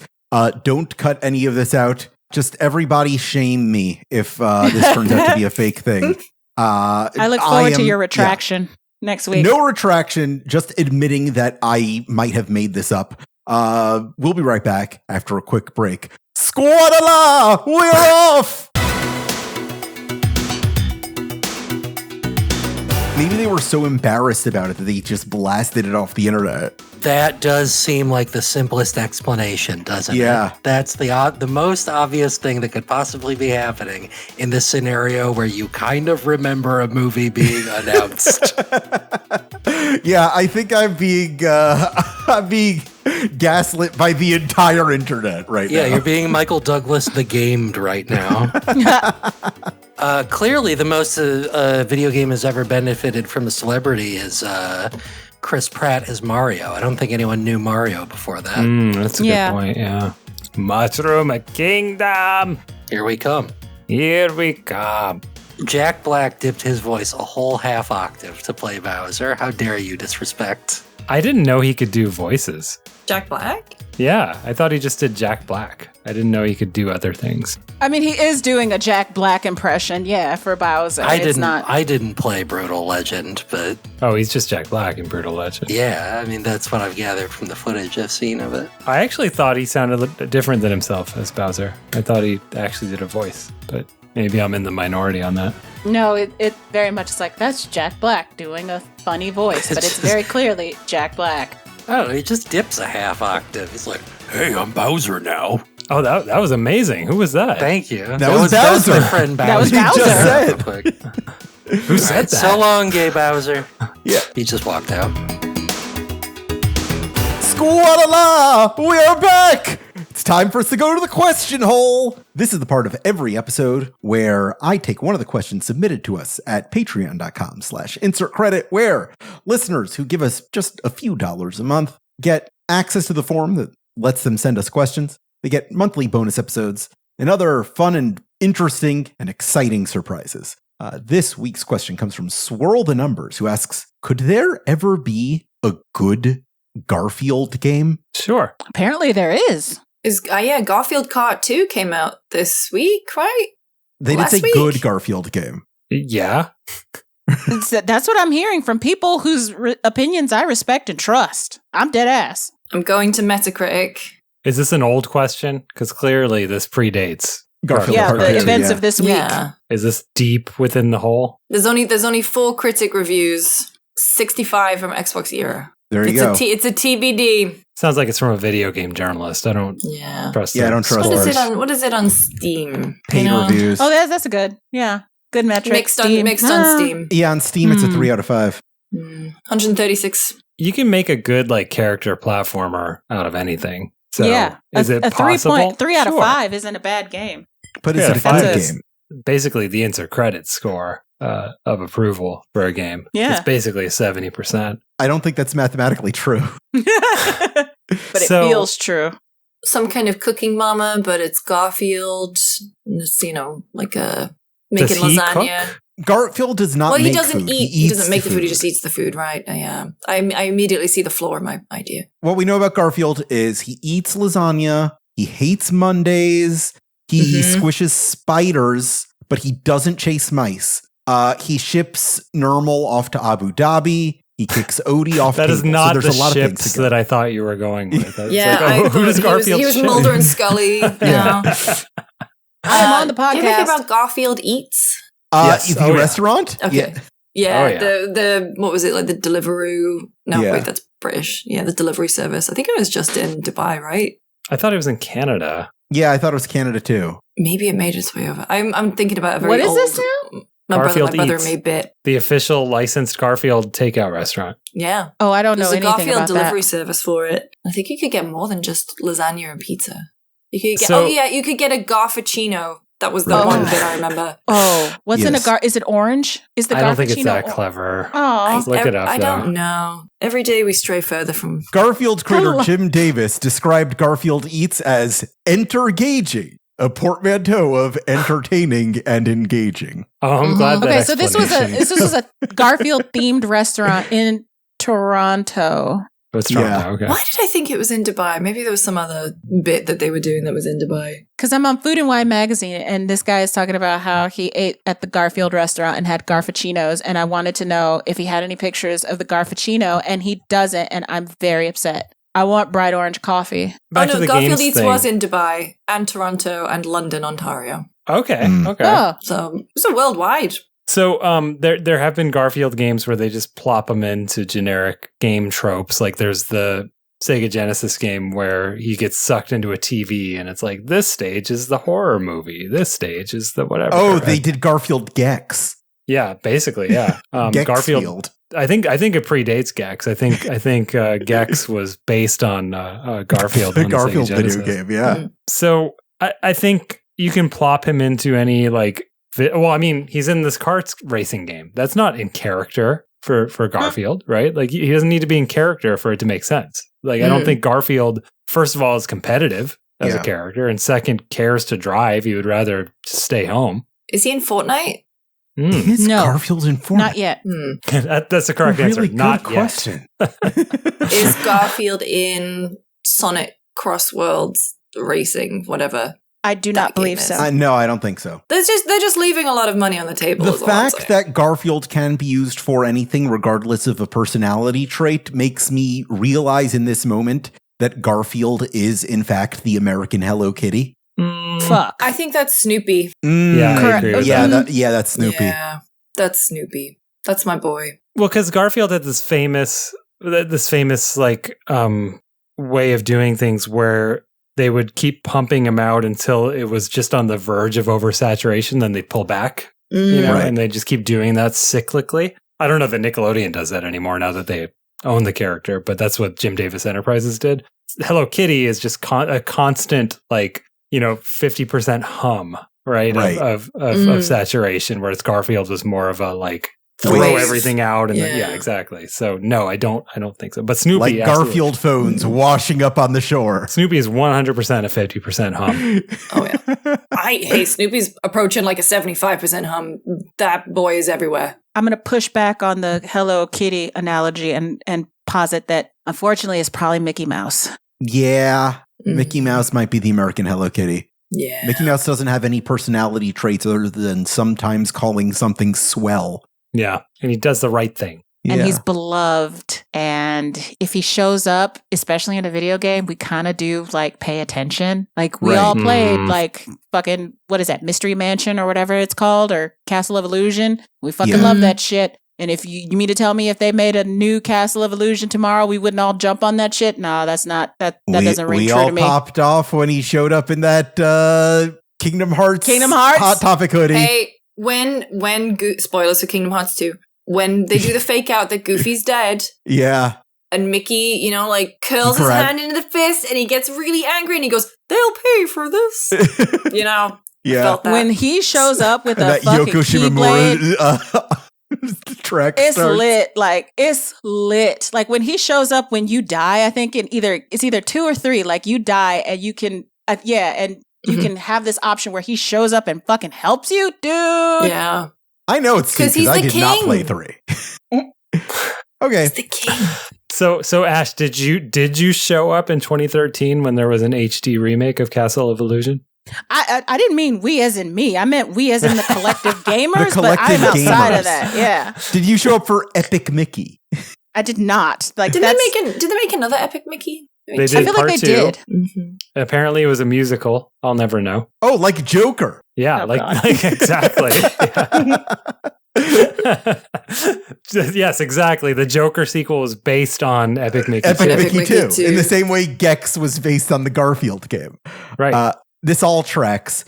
Don't cut any of this out. Just everybody shame me if this turns out to be a fake thing. I look forward to your retraction next week. No retraction, just admitting that I might have made this up. We'll be right back after a quick break. Squadala! We're off! Maybe they were so embarrassed about it that they just blasted it off the internet. That does seem like the simplest explanation, doesn't it? That's the most obvious thing that could possibly be happening in this scenario where you kind of remember a movie being announced. Yeah, I think I'm being gaslit by the entire internet right now. Yeah, you're being Michael Douglas the Gamed right now. Clearly, the most a video game has ever benefited from a celebrity is Chris Pratt as Mario. I don't think anyone knew Mario before that. That's a good point, yeah. Mushroom Kingdom! Here we come. Here we come. Jack Black dipped his voice a whole half octave to play Bowser. How dare you disrespect? I didn't know he could do voices. Jack Black? Yeah, I thought he just did Jack Black. I didn't know he could do other things. I mean, he is doing a Jack Black impression, for Bowser. I didn't play Brutal Legend, but... Oh, he's just Jack Black in Brutal Legend. Yeah, I mean, that's what I've gathered from the footage I've seen of it. I actually thought he sounded different than himself as Bowser. I thought he actually did a voice, but maybe I'm in the minority on that. No, it very much is like, that's Jack Black doing a funny voice, but it's very clearly Jack Black. Oh, he just dips a half octave. He's like, hey, I'm Bowser now. Oh, that was amazing. Who was that? Thank you. That was Bowser. That was my friend Bowser. That was Bowser. He just said. Who said that? So long, gay Bowser. Yeah. He just walked out. Squad-a-la! We are back! It's time for us to go to the question hole. This is the part of every episode where I take one of the questions submitted to us at patreon.com/insertcredit, where listeners who give us just a few dollars a month get access to the forum that lets them send us questions. They get monthly bonus episodes and other fun and interesting and exciting surprises. This week's question comes from SwirlTheNumber, who asks, could there ever be a good Garfield game? Sure. Apparently there is. Garfield Kart 2 came out this week, right? They did say good Garfield game. Yeah. That's what I'm hearing from people whose opinions I respect and trust. I'm dead ass. I'm going to Metacritic. Is this an old question? Because clearly this predates Garfield. Yeah, the events of this week. Yeah. Is this deep within the hole? There's only 4 critic reviews, 65 from Xbox Era. There you go. It's a TBD. Sounds like it's from a video game journalist. I don't trust I don't trust What is it on Steam? Paid reviews. Oh, that's a good. Yeah. Good metric. Mixed on Steam. Yeah, on Steam it's a 3 out of 5. 136. You can make a good character platformer out of anything. So is it a possible? 3 out of 5 isn't a bad game. But it's a fun game. Basically the insert credit score of approval for a game. Yeah. It's basically 70%. I don't think that's mathematically true. But it feels true. Some kind of cooking mama, but it's Garfield. It's, like a making lasagna. Cook? Garfield does not make food. He doesn't make the food. He just eats the food, right? I immediately see the flaw in my idea. What we know about Garfield is he eats lasagna. He hates Mondays. He squishes spiders, but he doesn't chase mice. He ships Nermal off to Abu Dhabi. He kicks Odie off. That is not the ships that I thought you were going with. Who does Garfield? He was Mulder and Scully. Yeah. I'm on the podcast. Do you ever hear about Garfield Eats? Yes. The restaurant? Okay. Yeah. The what was it, like the Deliveroo? No, wait, that's British. Yeah, the delivery service. I think it was just in Dubai, right? I thought it was in Canada. Yeah, I thought it was Canada too. Maybe it made its way over. I'm thinking about a very old... What is this now? My Garfield brother made Bit. The official licensed Garfield takeout restaurant. Yeah. Oh, I don't know anything about that. There's a Garfield delivery service for it. I think you could get more than just lasagna and pizza. You could get, you could get a Garfuccino. That was the one bit I remember. Oh, what's in a Is it orange? Is the Garfuccino? I don't think it's that clever. Oh, look it up. I don't know. Every day we stray further from... Garfield creator Jim Davis described Garfield Eats as entergaging, a portmanteau of entertaining and engaging. Oh, I'm glad that. Okay, so this was a Garfield themed restaurant in Toronto. It's Toronto. Okay. Why did I think it was in Dubai? Maybe there was some other bit that they were doing that was in Dubai. Because I'm on Food and Wine magazine, and this guy is talking about how he ate at the Garfield restaurant and had Garfuccinos, and I wanted to know if he had any pictures of the Garfuccino, and he doesn't, and I'm very upset. I want bright orange coffee. Garfield Eats was in Dubai and Toronto and London, Ontario. Okay. Okay. Oh. So it's a worldwide. So there have been Garfield games where they just plop them into generic game tropes. Like there's the Sega Genesis game where he gets sucked into a TV and it's like, this stage is the horror movie. This stage is the whatever. Oh, they did Garfield Gex. Yeah, basically, yeah. Garfield. I think it predates Gex. I think Gex was based on Garfield. The Garfield video game, yeah. So I think you can plop him into any he's in this karts racing game. That's not in character for Garfield, right? Like he doesn't need to be in character for it to make sense. Like I don't think Garfield, first of all, is competitive as a character, and second, cares to drive. He would rather stay home. Is he in Fortnite? Is Garfield in Fortnite? Not yet. That's the correct answer. Really not good question. Is Garfield in Sonic Cross Worlds Racing, whatever? I do not believe so. No, I don't think so. They're just leaving a lot of money on the table. The fact that Garfield can be used for anything, regardless of a personality trait, makes me realize in this moment that Garfield is, in fact, the American Hello Kitty. Fuck. I think that's Snoopy. Yeah, I agree with that. That's Snoopy. Yeah, that's Snoopy. That's my boy. Well, because Garfield had this famous like way of doing things where they would keep pumping him out until it was just on the verge of oversaturation, then they pull back, and they just keep doing that cyclically. I don't know that Nickelodeon does that anymore now that they own the character, but that's what Jim Davis Enterprises did. Hello Kitty is just a constant, 50% hum, right? Of saturation, whereas Garfield was more of a throw everything out and then, exactly. So no, I don't think so. But Snoopy, like Garfield phones washing up on the shore. Snoopy is 100% a 50% hum. Oh yeah. Snoopy's approaching like a 75% hum. That boy is everywhere. I'm going to push back on the Hello Kitty analogy and posit that unfortunately it's probably Mickey Mouse. Yeah. Mickey Mouse might be the American Hello Kitty. Yeah. Mickey Mouse doesn't have any personality traits other than sometimes calling something swell. Yeah, and he does the right thing. And he's beloved. And if he shows up, especially in a video game, we kind of do pay attention. We all played fucking, what is that, Mystery Mansion or whatever it's called, or Castle of Illusion. We fucking love that shit. And if you mean to tell me if they made a new Castle of Illusion tomorrow, we wouldn't all jump on that shit? No, that's not, that doesn't ring true to me. We all popped off when he showed up in that Kingdom Hearts Hot Topic hoodie. Hey, when spoilers for Kingdom Hearts 2, when they do the fake out that Goofy's dead. Yeah. And Mickey, curls his hand into the fist and he gets really angry and he goes, "They'll pay for this." Yeah. When he shows up with a that fucking Yoko Keyblade, track it's starts. lit. It's lit. When he shows up when you die, I think it's either 2 or 3. You die and you can, you can have this option where he shows up and fucking helps you, dude. Yeah. I know it's because I did not play 3. Okay. He's the king. So Ash, did you show up in 2013 when there was an HD remake of Castle of Illusion? I didn't mean we as in me. I meant we as in the collective gamers, but I'm outside of that. Yeah. Did you show up for Epic Mickey? I did not. Did they make another Epic Mickey? They did. I feel like they did. Mm-hmm. Apparently, it was a musical. I'll never know. Oh, like Joker. Yeah, exactly. Yes, exactly. The Joker sequel was based on Epic Mickey. Epic Mickey 2. In the same way Gex was based on the Garfield game. Right. This all tracks.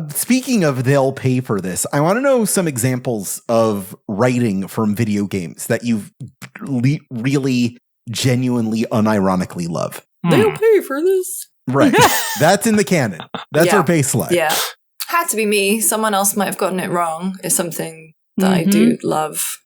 Speaking of they'll pay for this, I want to know some examples of writing from video games that you've really genuinely unironically love. They'll pay for this. Right. That's in the canon. That's our baseline. Yeah. Had to be me. Someone else might have gotten it wrong is something that I do love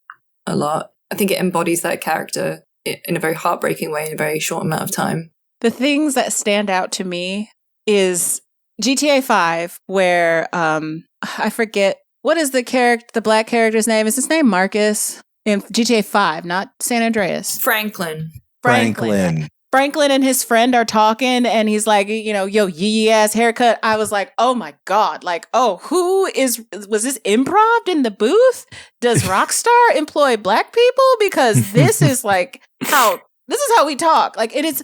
a lot. I think it embodies that character in a very heartbreaking way in a very short amount of time. The things that stand out to me is GTA 5, where I forget, what is the black character's name? Is his name Marcus? In GTA 5, not San Andreas. Franklin. Franklin and his friend are talking and he's like, yo, yee ass haircut. I was like, oh my God. Was this improv in the booth? Does Rockstar employ black people? Because this is how we talk. It is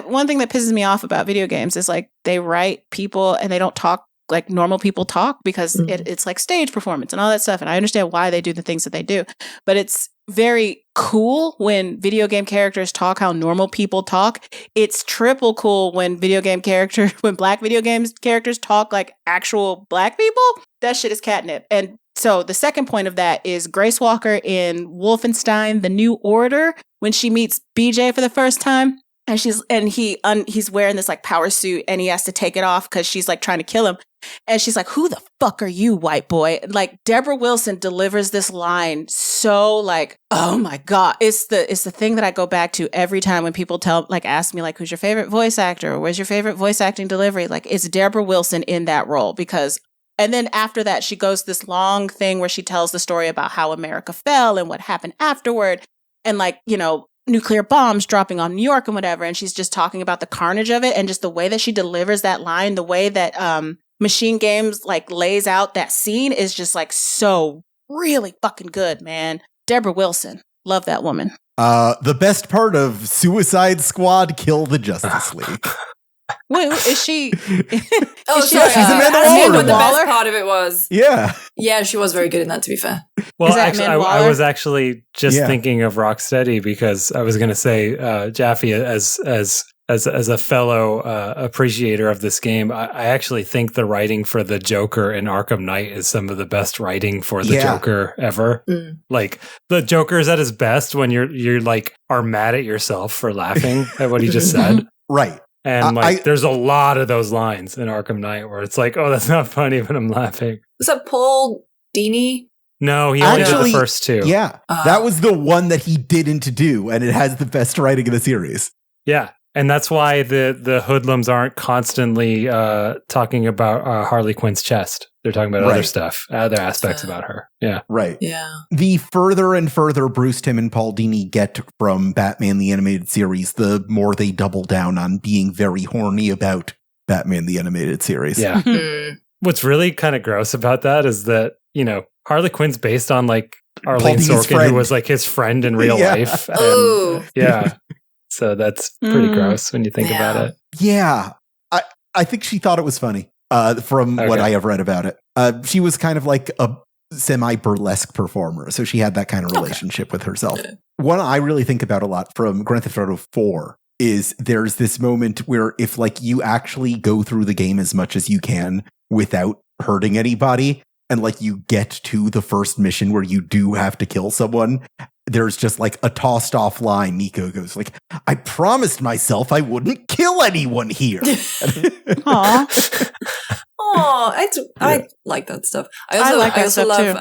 one thing that pisses me off about video games is they write people and they don't talk like normal people talk because it's like stage performance and all that stuff. And I understand why they do the things that they do, but it's very cool when video game characters talk how normal people talk. It's triple cool when black video games characters talk like actual black people. That shit is catnip. And so the second point of that is Grace Walker in Wolfenstein: The New Order, when she meets BJ for the first time. And he's wearing this like power suit and he has to take it off because she's like trying to kill him. And she's like, "Who the fuck are you, white boy?" Like Deborah Wilson delivers this line so like, oh my God. It's the thing that I go back to every time when people ask me like, who's your favorite voice actor? Or where's your favorite voice acting delivery? Like it's Deborah Wilson in that role and then after that, she goes this long thing where she tells the story about how America fell and what happened afterward. And like, nuclear bombs dropping on New York and whatever. And she's just talking about the carnage of it. And just the way that she delivers that line, the way that Machine Games like lays out that scene is just like so really fucking good, man. Deborah Wilson. Love that woman. The best part of Suicide Squad, Kill the Justice League. Wait, is she? Sorry. She's Amanda Waller. The best part of it was. Yeah. Yeah, she was very good in that, to be fair. Well, actually, I was actually just thinking of Rocksteady because I was going to say, Jaffe, as a fellow appreciator of this game, I actually think the writing for the Joker in Arkham Knight is some of the best writing for the Joker ever. Mm. Like the Joker is at his best when you're like are mad at yourself for laughing at what he just said. Right. And there's a lot of those lines in Arkham Knight where it's like, oh, that's not funny, but I'm laughing. Was that Paul Dini? No, he only did the first two. Yeah, that was the one that he didn't do, and it has the best writing in the series. Yeah, and that's why the hoodlums aren't constantly talking about Harley Quinn's chest. They're talking about other stuff, other aspects about her. Yeah. Right. Yeah. The further and further Bruce Timm and Paul Dini get from Batman the Animated Series, the more they double down on being very horny about Batman the Animated Series. Yeah. What's really kind of gross about that is that, Harley Quinn's based on like Arlene Sorkin, who was like his friend in real life. And, so that's pretty gross when you think about it. Yeah. I think she thought it was funny. From what I have read about it. She was kind of like a semi-burlesque performer, so she had that kind of relationship with herself. One I really think about a lot from Grand Theft Auto 4 is there's this moment where if like you actually go through the game as much as you can without hurting anybody, and like you get to the first mission where you do have to kill someone, there's just like a tossed off line. Nico goes like, "I promised myself I wouldn't kill anyone here." Aww. I like that stuff. I also love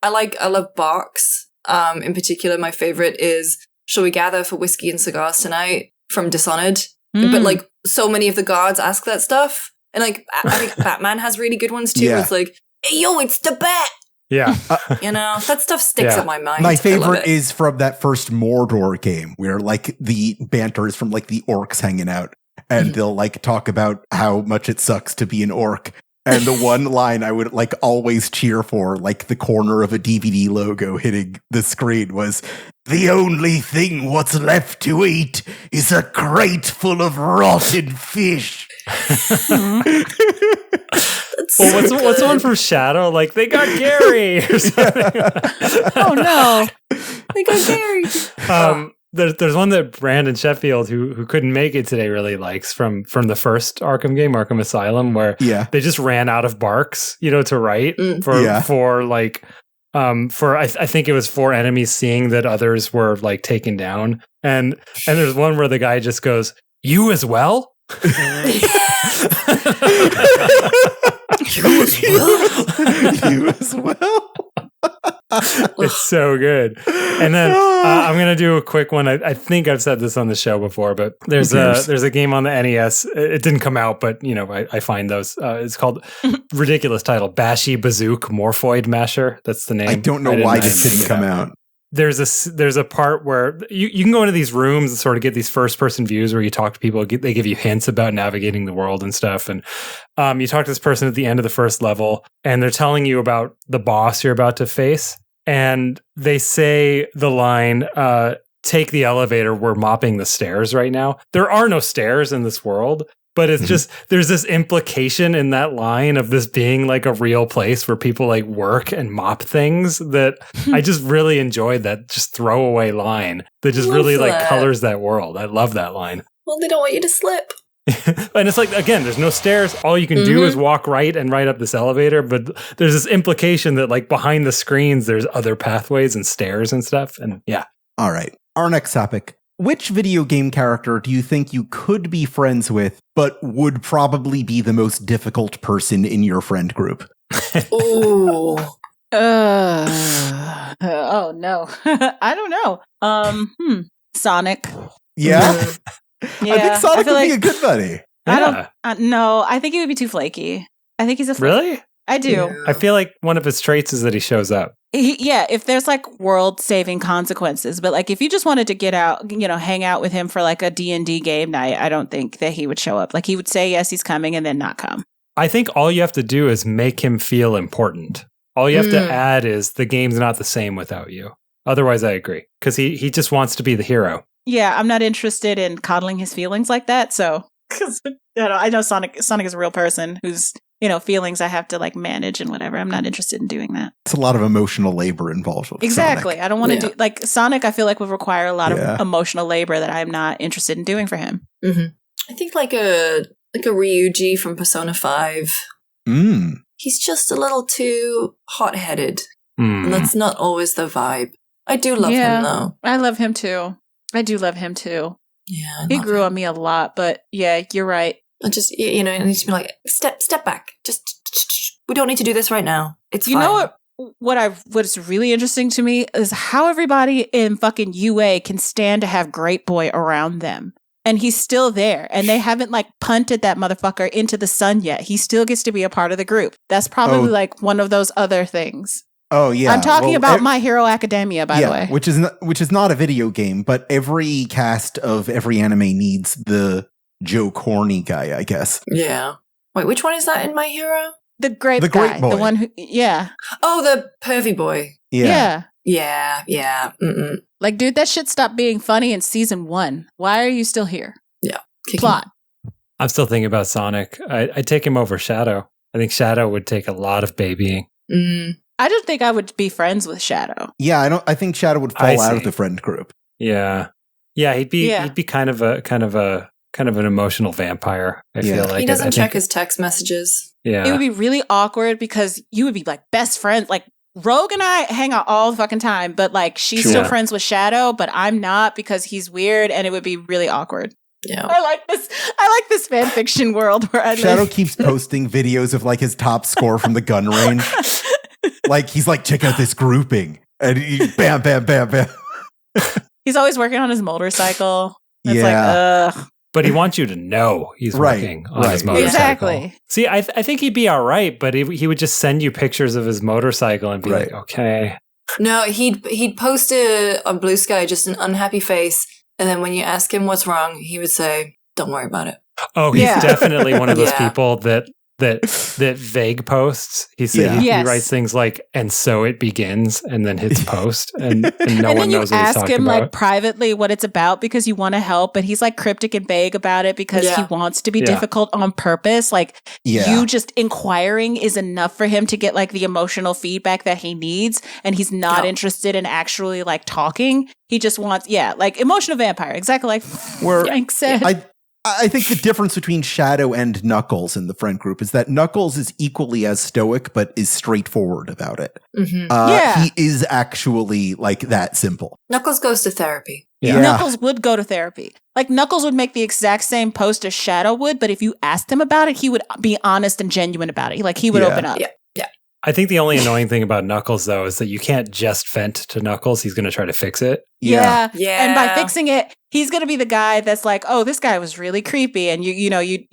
I love Barks. In particular, my favorite is "Shall we gather for whiskey and cigars tonight?" from Dishonored. But like so many of the guards ask that stuff. And like I think Batman has really good ones too. Yeah. It's like, "Hey, yo, it's the Bat." Yeah. That stuff sticks in my mind. My favorite is from that first Mordor game where like the banter is from like the orcs hanging out and they'll like talk about how much it sucks to be an orc. And the one line I would like always cheer for, like the corner of a DVD logo hitting the screen, was, "The only thing what's left to eat is a crate full of rotten fish." Well, what's the one from Shadow? Like, "They got Gary" or something. Oh no, they got Gary. There's one that Brandon Sheffield, who couldn't make it today, really likes from the first Arkham game, Arkham Asylum, where they just ran out of barks, to write I think it was for enemies seeing that others were like taken down, and there's one where the guy just goes, "You as well." You as well. It's so good. And then I'm gonna do a quick one. I think I've said this on the show before, but there's a game on the NES. It didn't come out, but I find those. It's called ridiculous title, Bashy Bazook Morphoid Masher. That's the name. I don't know why this didn't come out. There's a part where you can go into these rooms and sort of get these first person views where you talk to people. They give you hints about navigating the world and stuff. And you talk to this person at the end of the first level, and they're telling you about the boss you're about to face. And they say the line, "Take the elevator. We're mopping the stairs right now." There are no stairs in this world. But it's just, there's this implication in that line of this being like a real place where people like work and mop things that I just really enjoyed that just throwaway line that just really like colors that world. I love that line. Well, they don't want you to slip. And it's like, again, there's no stairs. All you can do is walk right and right up this elevator. But there's this implication that like behind the screens, there's other pathways and stairs and stuff. And yeah. All right. Our next topic. Which video game character do you think you could be friends with, but would probably be the most difficult person in your friend group? Ooh. Oh, no. I don't know. Sonic. Yeah? Yeah, I think Sonic would be a good buddy. No, I think he would be too flaky. I think he's a Really? I do. Yeah. I feel like one of his traits is that he shows up. If there's like world-saving consequences, but like if you just wanted to get out, hang out with him for like a D&D game night, I don't think that he would show up. Like he would say, yes, he's coming and then not come. I think all you have to do is make him feel important. All you have to add is the game's not the same without you. Otherwise, I agree. Because he just wants to be the hero. Yeah, I'm not interested in coddling his feelings like that. So, because I know Sonic is a real person who's, feelings I have to like manage and whatever. I'm not interested in doing that. It's a lot of emotional labor involved with Exactly. Sonic. I don't want to do like Sonic. I feel like would require a lot of emotional labor that I'm not interested in doing for him. Mm-hmm. I think like a Ryuji from Persona 5. He's just a little too hot-headed. And that's not always the vibe. I do love him though. I love him too. I do love him too. Yeah, he grew on me a lot, but yeah, you're right. I just, and he's be like, step back. Just, we don't need to do this right now. It's fine. You know what's really interesting to me is how everybody in fucking UA can stand to have Great Boy around them. And he's still there. And they haven't like punted that motherfucker into the sun yet. He still gets to be a part of the group. That's probably like one of those other things. Oh yeah, I'm talking about My Hero Academia, by the way, which is not a video game, but every cast of every anime needs the Joe Corny guy, I guess. Yeah. Wait, which one is that in My Hero? The grape guy, grape boy. The one who, Oh, the pervy boy. Yeah. Mm-mm. Like, dude, that shit stopped being funny in season 1. Why are you still here? Yeah. Plot. I'm still thinking about Sonic. I'd take him over Shadow. I think Shadow would take a lot of babying. I don't think I would be friends with Shadow. Yeah, I think Shadow would fall out of the friend group. Yeah, he'd be kind of an emotional vampire. I feel like he doesn't check his text messages. Yeah, it would be really awkward because you would be like best friends. Like Rogue and I hang out all the fucking time, but like she's still friends with Shadow, but I'm not because he's weird, and it would be really awkward. Yeah, I like this fan fiction world where I Shadow live. keeps posting videos of like his top score from the gun range. Like he's like, check out this grouping, and bam, bam, bam, bam. He's always working on his motorcycle. It's like, ugh. But he wants you to know he's working on his motorcycle. Exactly. See, I think he'd be all right, but he would just send you pictures of his motorcycle and be like, okay. No, he'd post it on Blue Sky, just an unhappy face, and then when you ask him what's wrong, he would say, "Don't worry about it." Oh, he's definitely one of those people that vague posts. He writes things like, and so it begins, and then hits post, and no and one then knows what he's talking about. You ask him like privately what it's about because you want to help, but he's like cryptic and vague about it because he wants to be difficult on purpose. Like you just inquiring is enough for him to get like the emotional feedback that he needs, and he's not interested in actually like talking. He just wants, like emotional vampire, exactly like Frank said. I think the difference between Shadow and Knuckles in the friend group is that Knuckles is equally as stoic, but is straightforward about it. He is actually like that simple. Knuckles goes to therapy. Yeah. Knuckles would go to therapy. Like Knuckles would make the exact same post as Shadow would, but if you asked him about it, he would be honest and genuine about it. Like he would open up. Yeah. I think the only annoying thing about Knuckles, though, is that you can't just vent to Knuckles. He's going to try to fix it. Yeah. And by fixing it, he's going to be the guy that's like, oh, this guy was really creepy. And you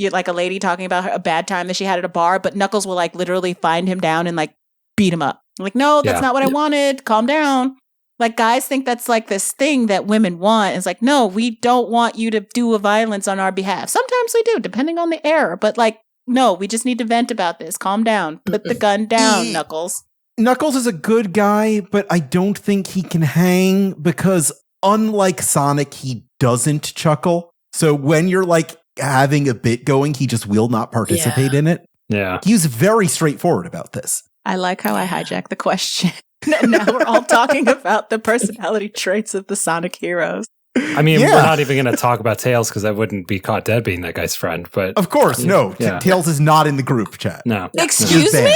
like a lady talking about a bad time that she had at a bar, but Knuckles will like literally find him down and like beat him up. Like, no, that's not what I wanted. Calm down. Like guys think that's like this thing that women want. It's like, no, we don't want you to do a violence on our behalf. Sometimes we do, depending on the error. But like, no, we just need to vent about this. Calm down. Put the gun down, Knuckles. Knuckles is a good guy, but I don't think he can hang because unlike Sonic, he doesn't chuckle. So when you're like having a bit going, he just will not participate in it. Yeah. He's very straightforward about this. I like how I hijacked the question. Now we're all talking about the personality traits of the Sonic heroes. I mean, we're not even going to talk about Tails because I wouldn't be caught dead being that guy's friend. But of course, no. Tails is not in the group chat. No. Excuse me?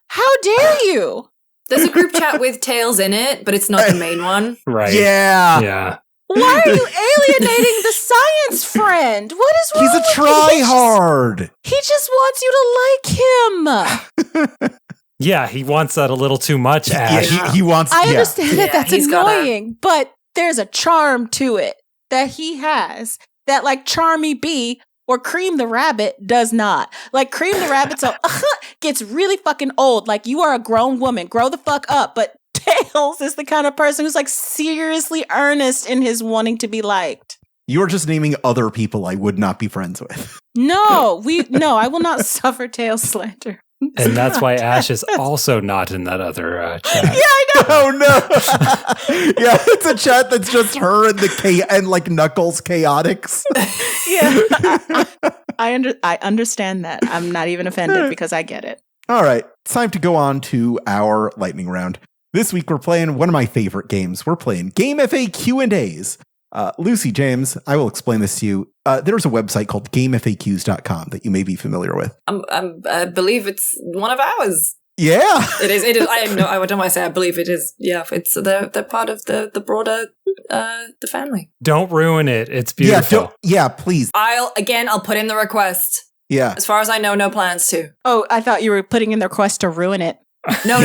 How dare you? There's a group chat with Tails in it, but it's not the main one. Right. Yeah. Yeah. Why are you alienating the science friend? What is wrong with He's a try-hard. He just wants you to like him. Yeah, he wants that a little too much, Ash. Yeah, he wants... I understand that that's gotta... annoying, but there's a charm to it that he has that like Charmy B or Cream the Rabbit does not. Like Cream the Rabbit gets really fucking old. Like you are a grown woman. Grow the fuck up. But Tails is the kind of person who's like seriously earnest in his wanting to be liked. You're just naming other people I would not be friends with. No, I will not suffer Tails slander. And that's why Ash is also not in that other chat. Yeah, I know. Oh no. Yeah, it's a chat that's just her and like Knuckles Chaotix. Yeah. I understand that. I'm not even offended because I get it. All right, it's time to go on to our lightning round. This week we're playing one of my favorite games. We're playing GameFAQ&As. Lucy, James, I will explain this to you. There's a website called GameFAQs.com that you may be familiar with. I believe it's one of ours. Yeah. It is. I don't want to say I believe it is. Yeah, it's they're part of the broader the family. Don't ruin it. It's beautiful. Yeah, please. I'll put in the request. Yeah. As far as I know, no plans to. Oh, I thought you were putting in the request to ruin it. No.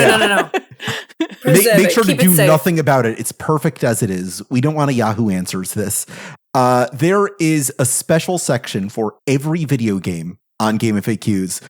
Make sure to do nothing about it. It's perfect as it is. We don't want a Yahoo Answers this. There is a special section for every video game on GameFAQs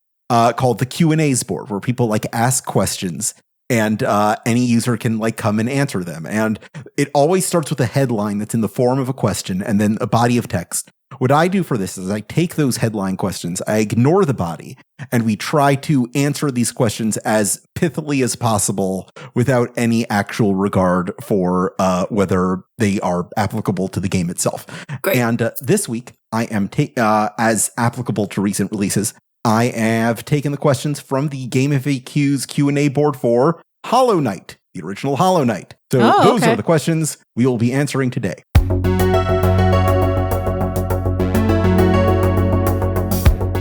called the Q&As board, where people like ask questions and any user can like come and answer them. And it always starts with a headline that's in the form of a question and then a body of text. What I do for this is I take those headline questions, I ignore the body, and we try to answer these questions as pithily as possible without any actual regard for whether they are applicable to the game itself. Great. And this week, I am, as applicable to recent releases, I have taken the questions from the GameFAQs Q&A board for Hollow Knight, the original Hollow Knight. So those are the questions we will be answering today.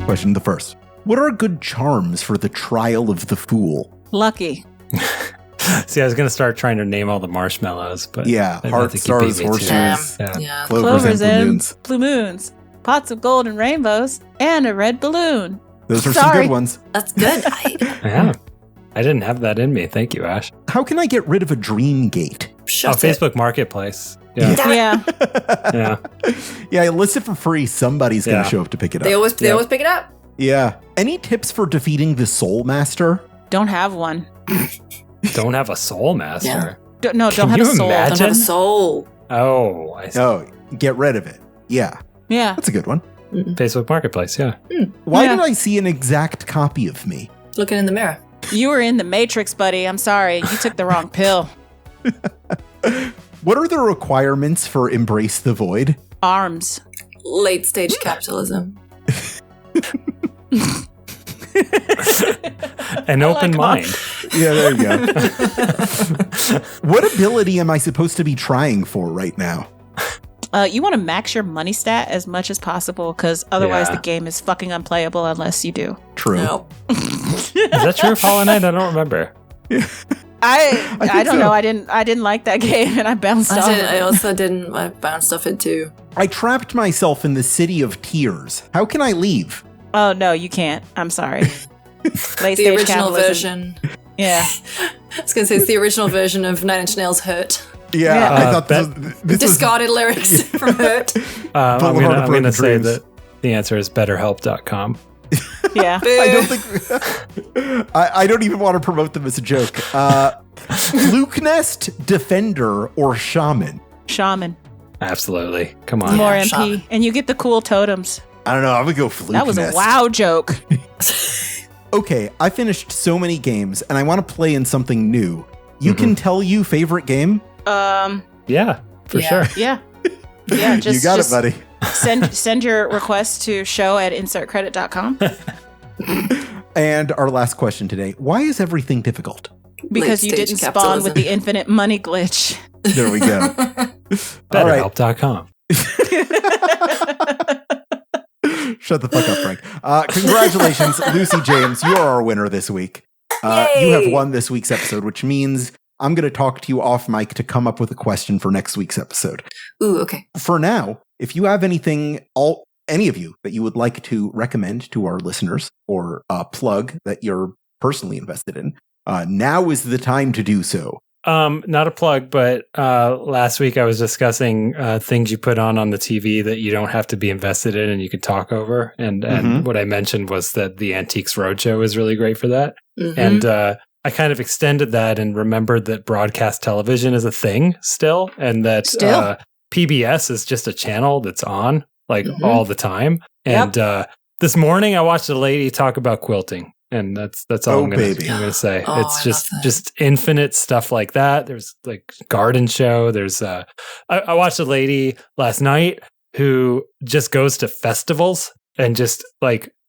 Question the first. What are good charms for the trial of the fool? Lucky. See, I was going to start trying to name all the marshmallows, but heart, stars, horses, clovers and blue moons, pots of gold and rainbows, and a red balloon. Those are some good ones. That's good. Yeah. I didn't have that in me. Thank you, Ash. How can I get rid of a dream gate? Facebook Marketplace. Yeah. Yeah, list it for free. Somebody's going to show up to pick it up. They always pick it up. Yeah. Any tips for defeating the Soul Master? Don't have one. Don't have a Soul Master? Yeah. Don't have a soul. Imagine? Don't have a soul. Oh, I see. Oh, get rid of it. Yeah. Yeah. That's a good one. Facebook Marketplace, yeah. Why did I see an exact copy of me? Looking in the mirror. You were in the Matrix, buddy. I'm sorry. You took the wrong pill. What are the requirements for Embrace the Void? Arms. Late stage capitalism. An open mind. Yeah, there you go. What ability am I supposed to be trying for right now? You want to max your money stat as much as possible, because otherwise the game is fucking unplayable unless you do. True. No. Is that true of Hollow Knight? I don't remember. I don't know. I didn't like that game, and I bounced off. I also didn't. I bounced off it too. I trapped myself in the City of Tears. How can I leave? Oh no, you can't. I'm sorry. The original version. Yeah. I was gonna say it's the original version of Nine Inch Nails' "Hurt." Yeah, I thought this discarded lyrics from "Hurt." I'm going to say that the answer is BetterHelp.com. Yeah. I don't even want to promote them as a joke. Fluke Nest, Defender, or Shaman? Shaman. Absolutely. Come on. More MP. Shaman. And you get the cool totems. I don't know. I'm going to go Fluke Nest. That was a wow joke. Okay, I finished so many games, and I want to play in something new. You can tell favorite game? Yeah, for sure. Yeah. Yeah, you got it, buddy. Send your request to show@insertcredit.com. And our last question today. Why is everything difficult? Because you didn't spawn with the infinite money glitch. There we go. BetterHelp.com. Shut the fuck up, Frank. Congratulations, Lucy James. You are our winner this week. You have won this week's episode, which means I'm going to talk to you off mic to come up with a question for next week's episode. Ooh, okay. For now, if you have anything, any of you, that you would like to recommend to our listeners or plug that you're personally invested in, now is the time to do so. Not a plug, but last week I was discussing things you put on the TV that you don't have to be invested in and you could talk over. And what I mentioned was that the Antiques Roadshow is really great for that. Mm-hmm. And I kind of extended that and remembered that broadcast television is a thing still, and that PBS is just a channel that's on all the time. And this morning I watched a lady talk about quilting. And that's all I'm gonna say. It's just infinite stuff like that. There's garden show. There's I watched a lady last night who just goes to festivals and just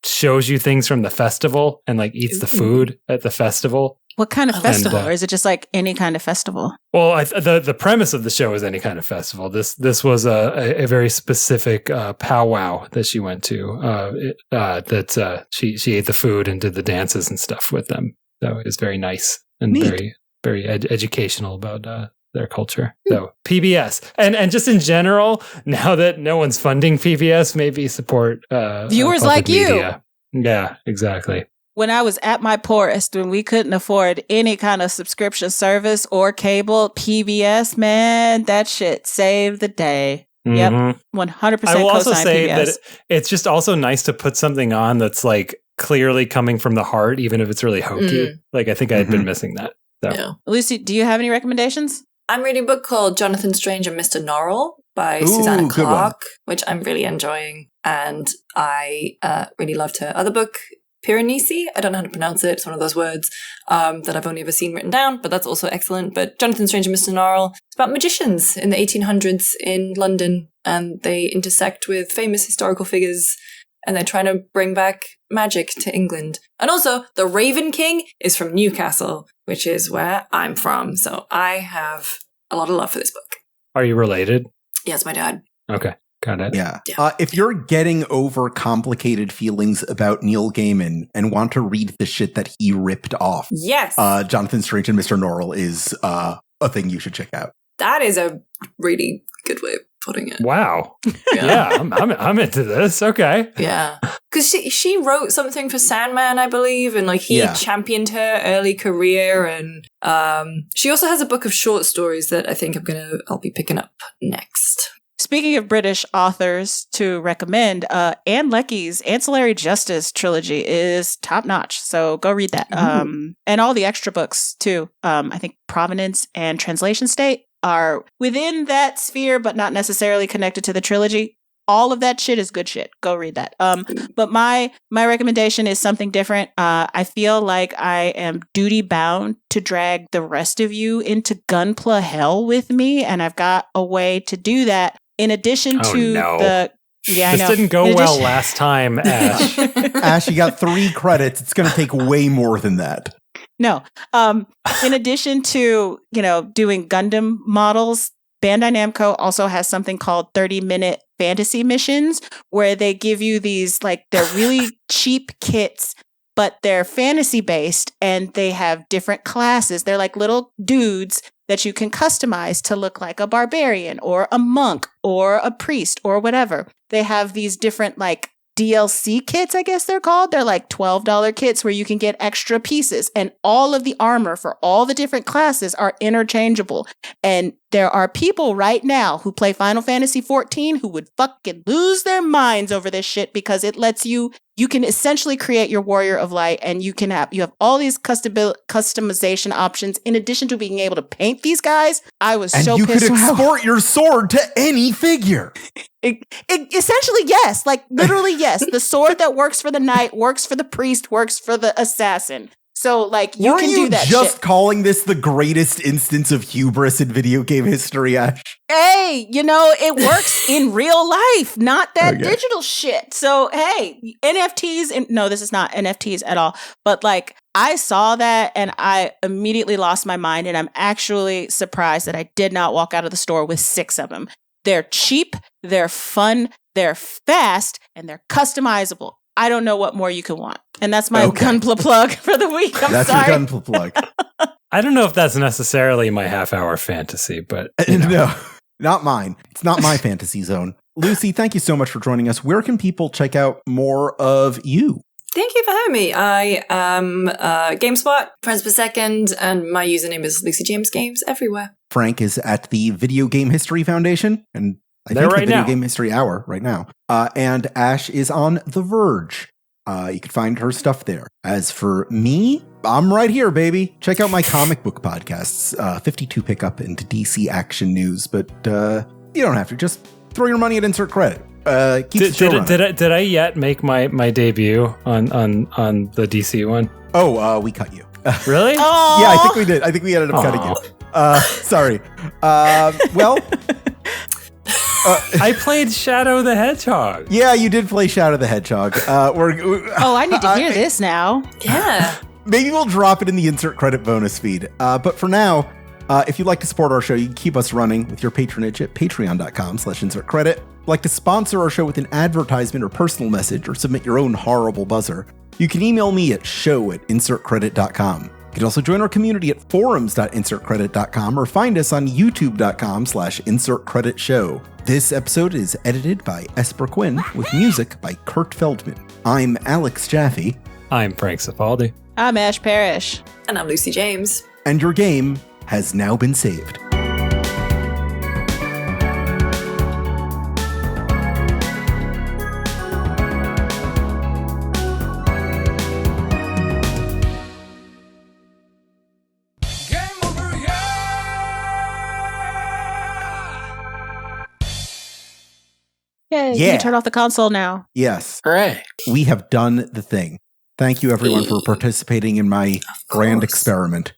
shows you things from the festival and eats the food at the festival. What kind of festival? Or is it just any kind of festival? Well, the premise of the show is any kind of festival. This was a very specific powwow that she went to. She ate the food and did the dances and stuff with them. So it was very nice and very very educational about their culture. So PBS and just in general, now that no one's funding PBS, maybe support viewers like media. You. Yeah, exactly. When I was at my poorest, when we couldn't afford any kind of subscription service or cable, PBS, man, that shit saved the day. Mm-hmm. Yep, 100%. I will also say PBS. that it's just also nice to put something on that's clearly coming from the heart, even if it's really hokey. I think I had been missing that. So. Yeah. Lucy, do you have any recommendations? I'm reading a book called Jonathan Strange and Mr. Norrell by Susanna Clarke, which I'm really enjoying. And I really loved her other book, Piranesi. I don't know how to pronounce it. It's one of those words that I've only ever seen written down, but that's also excellent. But Jonathan Strange and Mr. Norrell, it's about magicians in the 1800s in London, and they intersect with famous historical figures, and they're trying to bring back magic to England. And also, the Raven King is from Newcastle, which is where I'm from. So I have a lot of love for this book. Are you related? Yes, my dad. Okay. Got it. Yeah. If you're getting over complicated feelings about Neil Gaiman and want to read the shit that he ripped off, yes, Jonathan Strange and Mr. Norrell is a thing you should check out. That is a really good way of putting it. Wow. Yeah, I'm into this. Okay. Yeah. Because she wrote something for Sandman, I believe, and he championed her early career. And she also has a book of short stories that I think I'll be picking up next. Speaking of British authors to recommend, Anne Leckie's Ancillary Justice trilogy is top notch. So go read that. And all the extra books too. I think Provenance and Translation State are within that sphere, but not necessarily connected to the trilogy. All of that shit is good shit. Go read that. But my recommendation is something different. I feel like I am duty bound to drag the rest of you into Gunpla hell with me, and I've got a way to do that. In addition to the... Yeah, this didn't go well last time, Ash. Ash, you got 3 credits. It's going to take way more than that. No. In addition to, doing Gundam models, Bandai Namco also has something called 30-minute fantasy missions, where they give you these, they're really cheap kits, but they're fantasy-based, and they have different classes. They're like little dudes that you can customize to look like a barbarian or a monk or a priest or whatever. They have these different DLC kits, I guess they're called. They're $12 kits where you can get extra pieces, and all of the armor for all the different classes are interchangeable. And there are people right now who play Final Fantasy XIV who would fucking lose their minds over this shit, because it lets you can essentially create your Warrior of Light, and you have all these customization options in addition to being able to paint these guys. I was so pissed. And you could export your sword to any figure. Essentially, yes. Literally, yes. The sword that works for the knight works for the priest, works for the assassin. So, like, you can do that just shit. Calling this the greatest instance of hubris in video game history, Ash? Hey, it works in real life, not that digital shit. So, hey, NFTs, no, this is not NFTs at all. But, like, I saw that and I immediately lost my mind. And I'm actually surprised that I did not walk out of the store with 6 of them. They're cheap, they're fun, they're fast, and they're customizable. I don't know what more you can want. And that's my gunpla plug for the week. That's sorry. Your gunpla plug. I don't know if that's necessarily my half-hour fantasy, but... No, not mine. It's not my fantasy zone. Lucy, thank you so much for joining us. Where can people check out more of you? Thank you for having me. I am GameSpot, Friends Per Second, and my username is Lucy James Games everywhere. Frank is at the Video Game History Foundation, and I think the Video Game History Hour right now. And Ash is on The Verge. You can find her stuff there. As for me, I'm right here, baby. Check out my comic book podcasts, 52 Pickup and DC Action News. But you don't have to. Just throw your money at Insert Credit. Did I yet make my debut on the DC one? Oh, we cut you. Really? Oh! Yeah, I think we did. I think we ended up cutting you. Sorry. Well... I played Shadow the Hedgehog. Yeah, you did play Shadow the Hedgehog. I need to hear this now. Yeah. Maybe we'll drop it in the Insert Credit bonus feed. But for now, if you'd like to support our show, you can keep us running with your patronage at patreon.com/insertcredit. If you'd like to sponsor our show with an advertisement or personal message or submit your own horrible buzzer, you can email me at show@insertcredit.com. You can also join our community at forums.insertcredit.com or find us on youtube.com/insertcreditshow. This episode is edited by Esper Quinn with music by Kurt Feldman. I'm Alex Jaffe. I'm Frank Cifaldi. I'm Ash Parrish. And I'm Lucy James. And your game has now been saved. Yay, you can turn off the console now. Yes. Hooray. We have done the thing. Thank you, everyone, for participating in my grand experiment.